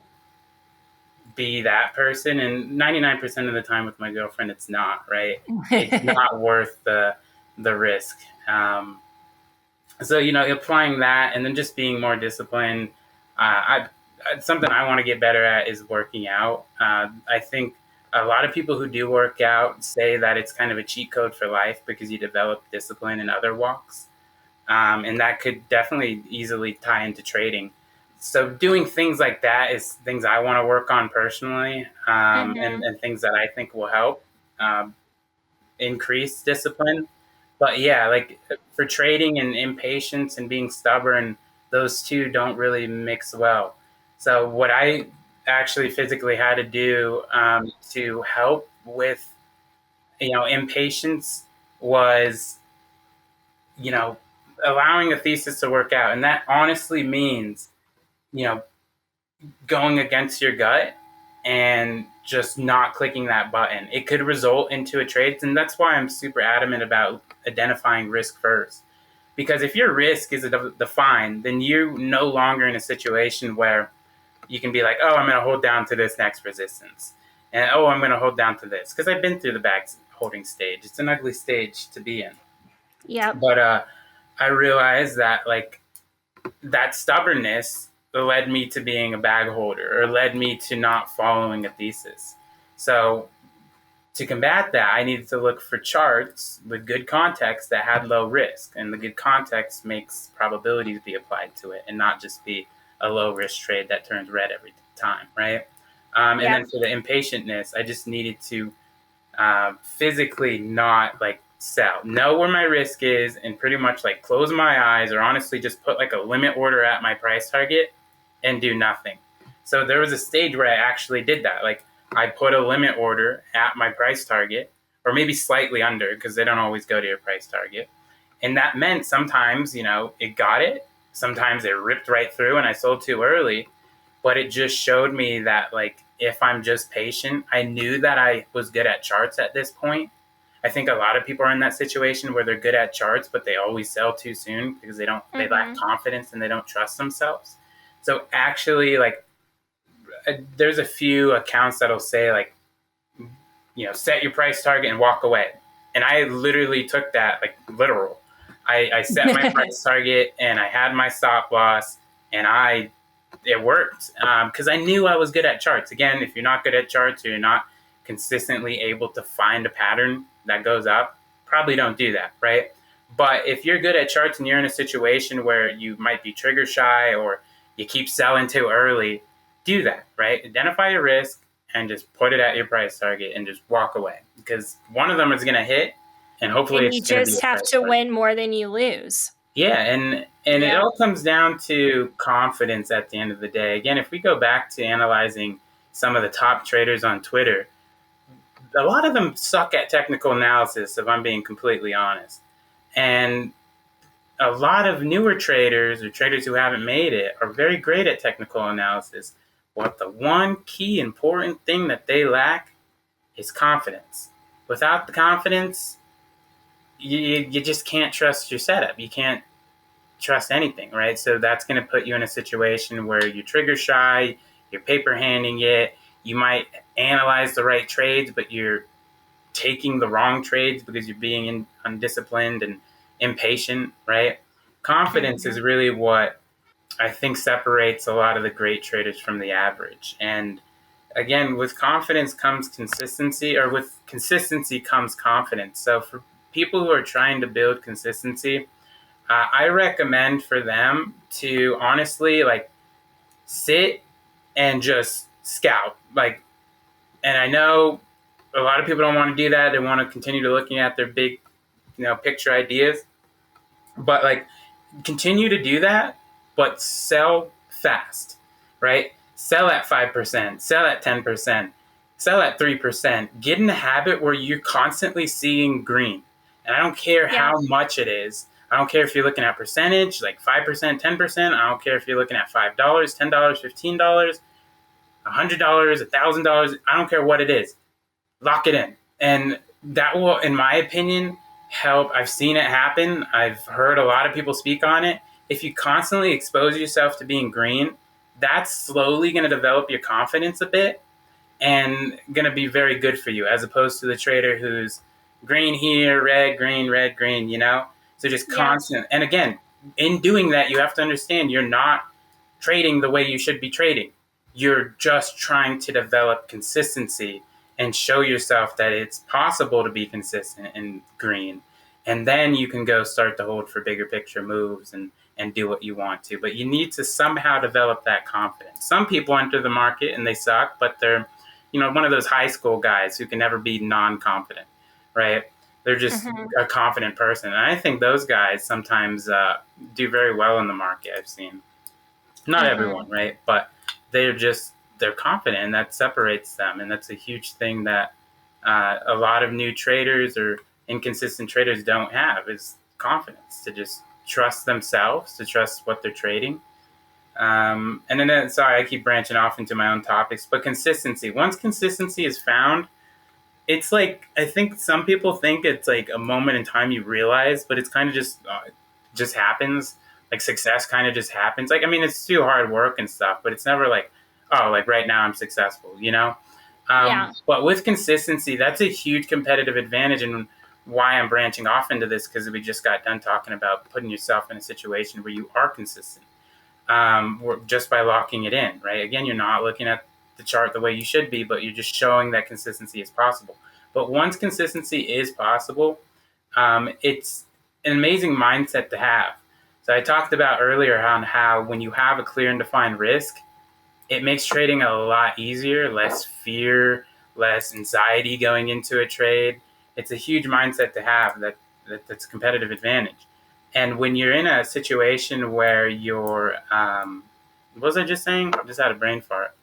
be that person? And 99% of the time with my girlfriend, it's not, right? It's not worth the risk. So applying that and then just being more disciplined. Something I want to get better at is working out. I think a lot of people who do work out say that it's kind of a cheat code for life because you develop discipline in other walks, and that could definitely easily tie into trading. So doing things like that is things I want to work on personally, and things that I think will help um, increase discipline. But yeah, like for trading and impatience and being stubborn, those two don't really mix well. So what I actually physically had to do to help with impatience was you know allowing a thesis to work out, and that honestly means you know going against your gut and just not clicking that button. It could result into a trade, and that's why I'm super adamant about identifying risk first. Because if your risk is defined, then you're no longer in a situation where you can be like, oh, I'm going to hold down to this next resistance. And, oh, I'm going to hold down to this. Because I've been through the bag holding stage. It's an ugly stage to be in. Yep. But I realized that, like, that stubbornness led me to being a bag holder or led me to not following a thesis. So to combat that, I needed to look for charts with good context that had low risk. And the good context makes probabilities be applied to it and not just be a low risk trade that turns red every time, right? And then for the impatientness, I just needed to physically not like sell, know where my risk is, and pretty much like close my eyes or honestly just put like a limit order at my price target and do nothing. So there was a stage where I actually did that. Like I put a limit order at my price target or maybe slightly under because they don't always go to your price target. And that meant sometimes, it got it. Sometimes it ripped right through and I sold too early. But it just showed me that, like, if I'm just patient, I knew that I was good at charts at this point. I think a lot of people are in that situation where they're good at charts, but they always sell too soon because they lack confidence and they don't trust themselves. So actually, like, there's a few accounts that'll say, like, set your price target and walk away. And I literally took that, like, literal. I set my price target and I had my stop loss and it worked because I knew I was good at charts. Again, if you're not good at charts or you're not consistently able to find a pattern that goes up, probably don't do that, right? But if you're good at charts and you're in a situation where you might be trigger shy or you keep selling too early, do that, right? Identify your risk and just put it at your price target and just walk away because one of them is going to hit and hopefully and you just have to win more than you lose. Yeah, and it all comes down to confidence at the end of the day. Again, if we go back to analyzing some of the top traders on Twitter, a lot of them suck at technical analysis, if I'm being completely honest. And a lot of newer traders or traders who haven't made it are very great at technical analysis. But the one key important thing that they lack is confidence. Without the confidence, you just can't trust your setup. You can't trust anything, right? So that's going to put you in a situation where you're trigger shy, you're paper handing it, you might analyze the right trades, but you're taking the wrong trades because you're being undisciplined and impatient, right? Confidence is really what I think separates a lot of the great traders from the average. And again, with confidence comes consistency, or with consistency comes confidence. So for people who are trying to build consistency, I recommend for them to honestly like sit and just scout. Like, and I know a lot of people don't want to do that. They want to continue to looking at their big, picture ideas, but like continue to do that, but sell fast, right? Sell at 5%, sell at 10%, sell at 3%. Get in the habit where you're constantly seeing green. And I don't care how much it is. I don't care if you're looking at percentage, like 5%, 10%. I don't care if you're looking at $5, $10, $15, $100, $1,000. I don't care what it is. Lock it in. And that will, in my opinion, help. I've seen it happen. I've heard a lot of people speak on it. If you constantly expose yourself to being green, that's slowly going to develop your confidence a bit and going to be very good for you, as opposed to the trader who's green here, red, green, you know? So just constant. And again, in doing that, you have to understand you're not trading the way you should be trading. You're just trying to develop consistency and show yourself that it's possible to be consistent and green. And then you can go start to hold for bigger picture moves and do what you want to. But you need to somehow develop that confidence. Some people enter the market and they suck, but they're, you know, one of those high school guys who can never be non-confident, right? They're just a confident person. And I think those guys sometimes do very well in the market, I've seen. Not everyone, right? But they're confident, and that separates them. And that's a huge thing that a lot of new traders or inconsistent traders don't have, is confidence, to just trust themselves, to trust what they're trading. And then, sorry, I keep branching off into my own topics, but consistency. Once consistency is found, it's like, I think some people think it's like a moment in time you realize, but it's kind of just happens. Like success kind of just happens. Like, I mean, it's still hard work and stuff, but it's never like, oh, like right now I'm successful, you know? But with consistency, that's a huge competitive advantage, and why I'm branching off into this, because we just got done talking about putting yourself in a situation where you are consistent, just by locking it in, right? Again, you're not looking at the chart the way you should be, but you're just showing that consistency is possible. But once consistency is possible, it's an amazing mindset to have. So I talked about earlier on how when you have a clear and defined risk, it makes trading a lot easier, less fear, less anxiety going into a trade. It's a huge mindset to have that's a competitive advantage. And when you're in a situation where you're, what was I just saying? I just had a brain fart.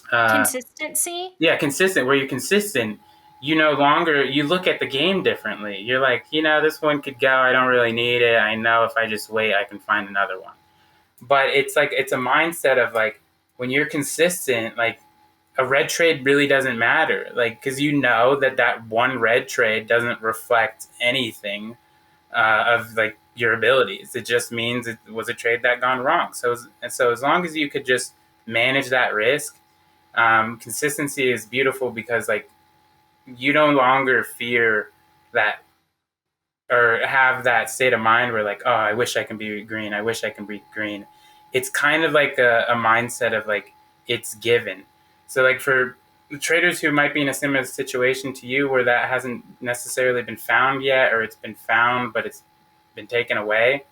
Consistency? Yeah, consistent. Where you're consistent, you no longer, you look at the game differently. You're like, you know, this one could go. I don't really need it. I know if I just wait, I can find another one. But it's like, it's a mindset of like, when you're consistent, like a red trade really doesn't matter. Like, because you know that one red trade doesn't reflect anything of like your abilities. It just means it was a trade that gone wrong. So as long as you could just manage that risk, consistency is beautiful, because like you no longer fear that, or have that state of mind where like, oh, I wish I can be green. I wish I can be green. It's kind of like a mindset of like, it's given. So like for traders who might be in a similar situation to you, where that hasn't necessarily been found yet, or it's been found, but it's been taken away.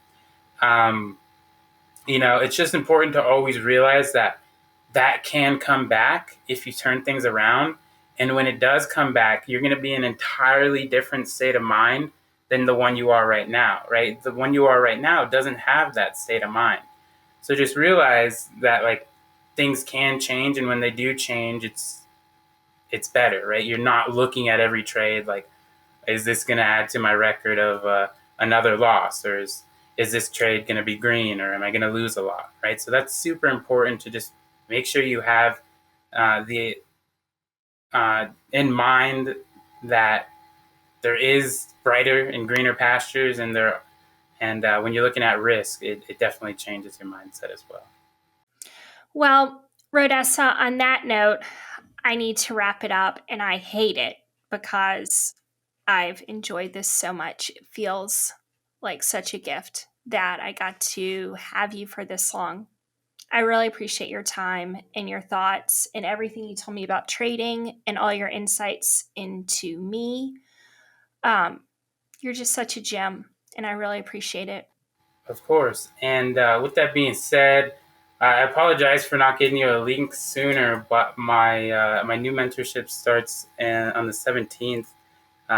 You know, it's just important to always realize that can come back if you turn things around. And when it does come back, you're going to be in an entirely different state of mind than the one you are right now, right? The one you are right now doesn't have that state of mind. So just realize that like things can change, and when they do change, it's better, right? You're not looking at every trade like, is this going to add to my record of another loss, or is this trade going to be green, or am I going to lose a lot, right? So that's super important to just make sure you have in mind that there is brighter and greener pastures, and when you're looking at risk, it definitely changes your mindset as well. Well, Rhodesa, on that note, I need to wrap it up, and I hate it because I've enjoyed this so much. It feels like such a gift that I got to have you for this long. I really appreciate your time and your thoughts and everything you told me about trading and all your insights into me. You're just such a gem, and I really appreciate it. Of course. And with that being said, I apologize for not getting you a link sooner, but my new mentorship starts on the 17th.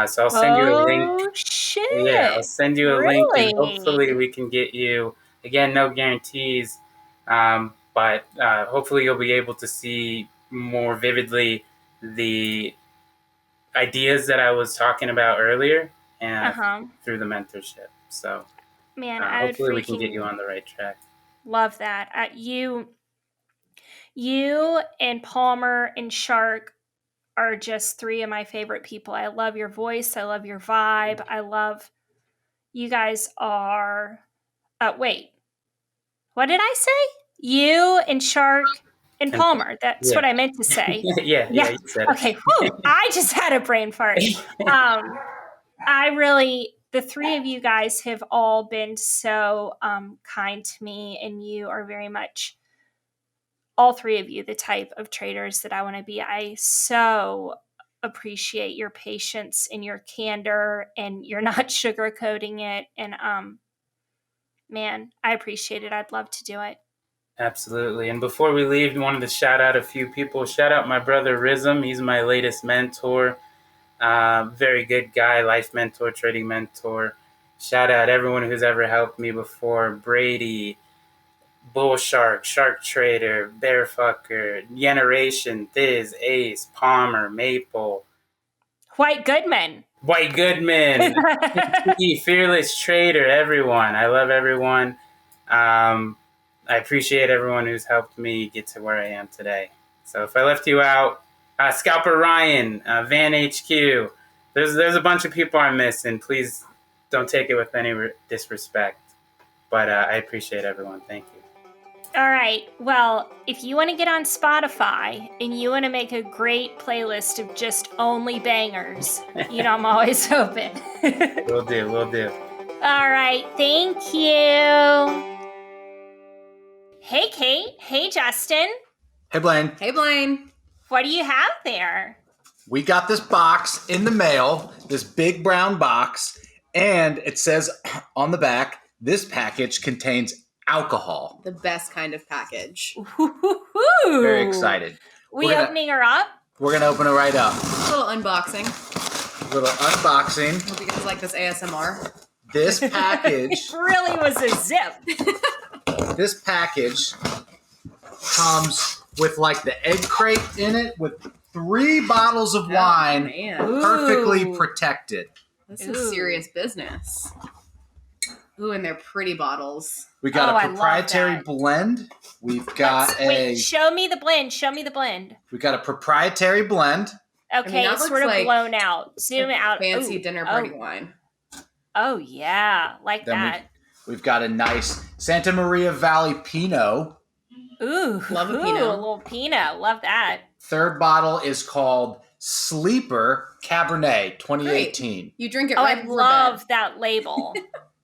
So I'll send you a link. Oh, shit. Yeah, I'll send you a link, and hopefully we can get you Again, no guarantees, but hopefully you'll be able to see more vividly the ideas that I was talking about earlier and through the mentorship. So man, I would hopefully we can get freaking you on the right track. love that. You and Palmer and Shark are just three of my favorite people. I love your voice. I love your vibe. I love you guys are. Wait, what did I say? You and Shark and Palmer. That's what I meant to say. yeah, you said okay. Whew, I just had a brain fart. The three of you guys have all been so kind to me, and you are very much, all three of you, the type of traders that I want to be. I so appreciate your patience and your candor, and you're not sugarcoating it. And man, I appreciate it. I'd love to do it. Absolutely. And before we leave, we wanted to shout out a few people. Shout out my brother Rizm. He's my latest mentor. Very good guy, life mentor, trading mentor. Shout out everyone who's ever helped me before. Brady, Bull Shark, Shark Trader, Bearfucker, Generation, Thiz, Ace, Palmer, Maple. White Goodman, Fearless Trader, everyone. I love everyone. I appreciate everyone who's helped me get to where I am today. So if I left you out, Scalper Ryan, Van HQ, there's a bunch of people I'm missing. Please don't take it with any disrespect. But I appreciate everyone. Thank you. All right. Well, if you want to get on Spotify and you want to make a great playlist of just only bangers, I'm always open. Will do. All right. Thank you. Hey, Kate. Hey, Justin. Hey, Blaine. Hey, Blaine. What do you have there? We got this box in the mail, this big brown box, and it says on the back, this package contains alcohol. The best kind of package. Woo-hoo-hoo. Very excited. We opening her up? We're going to open it right up. A little unboxing. Hope you guys like this ASMR. This package... It really was a zip. This package comes with like the egg crate in it with 3 bottles of wine perfectly protected. This is serious business. Ooh, and they're pretty bottles. We got a proprietary blend. We've got show me the blend. We got a proprietary blend. Okay, it's sort of like blown out. Zoom out. Fancy dinner party wine. Oh, yeah. Like then that. We've got a nice Santa Maria Valley Pinot. Ooh. Love a Pinot. A little Pinot. Love that. Third bottle is called Sleeper Cabernet 2018. Great. You drink it right before bed. I love that label.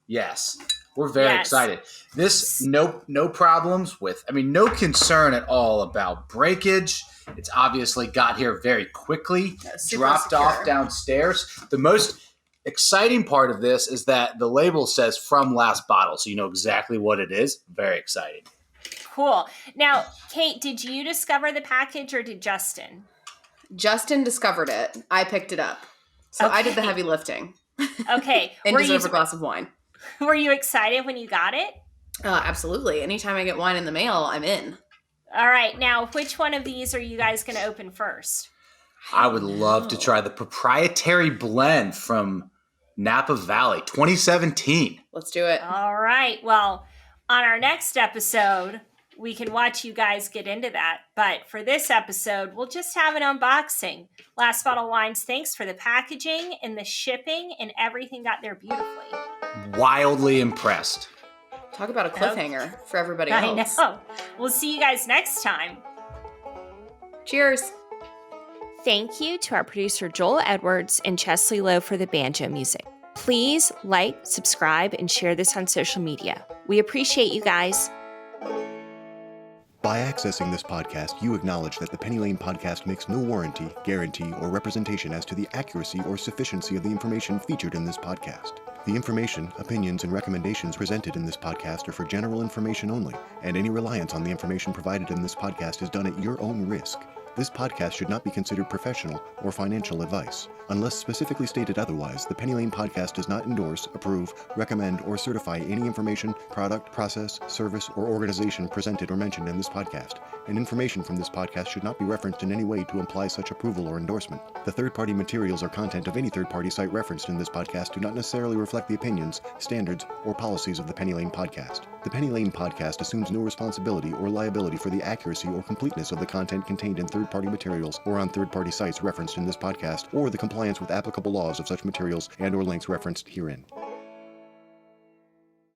Yes. We're very excited. This, no problems with, no concern at all about breakage. It's obviously got here very quickly, dropped off downstairs. The most exciting part of this is that the label says from last bottle, so you know exactly what it is. Very exciting. Cool. Now, Kate, did you discover the package or did Justin? Justin discovered it. I picked it up. So I did the heavy lifting. Okay. And deserve a glass of wine. Were you excited when you got it? Absolutely. Anytime I get wine in the mail, I'm in. All right. Now, which one of these are you guys going to open first? I would love to try the proprietary blend from Napa Valley 2017. Let's do it. All right. Well, on our next episode, we can watch you guys get into that. But for this episode, we'll just have an unboxing. Last Bottle Wines, thanks for the packaging and the shipping, and everything got there beautifully. Wildly impressed. Talk about a cliffhanger for everybody else. I know. We'll see you guys next time. Cheers. Thank you to our producer Joel Edwards and Chesley Lowe for the banjo music. Please like, subscribe, and share this on social media. We appreciate you guys. By accessing this podcast, you acknowledge that the Penny Lane podcast makes no warranty, guarantee, or representation as to the accuracy or sufficiency of the information featured in this podcast. The information, opinions, and recommendations presented in this podcast are for general information only, and any reliance on the information provided in this podcast is done at your own risk. This podcast should not be considered professional or financial advice. Unless specifically stated otherwise, the Penny Lane podcast does not endorse, approve, recommend, or certify any information, product, process, service, or organization presented or mentioned in this podcast. And information from this podcast should not be referenced in any way to imply such approval or endorsement. The third-party materials or content of any third-party site referenced in this podcast do not necessarily reflect the opinions, standards, or policies of the Penny Lane podcast. The Penny Lane podcast assumes no responsibility or liability for the accuracy or completeness of the content contained in third-party materials or on third-party sites referenced in this podcast, or the compliance with applicable laws of such materials and or links referenced herein.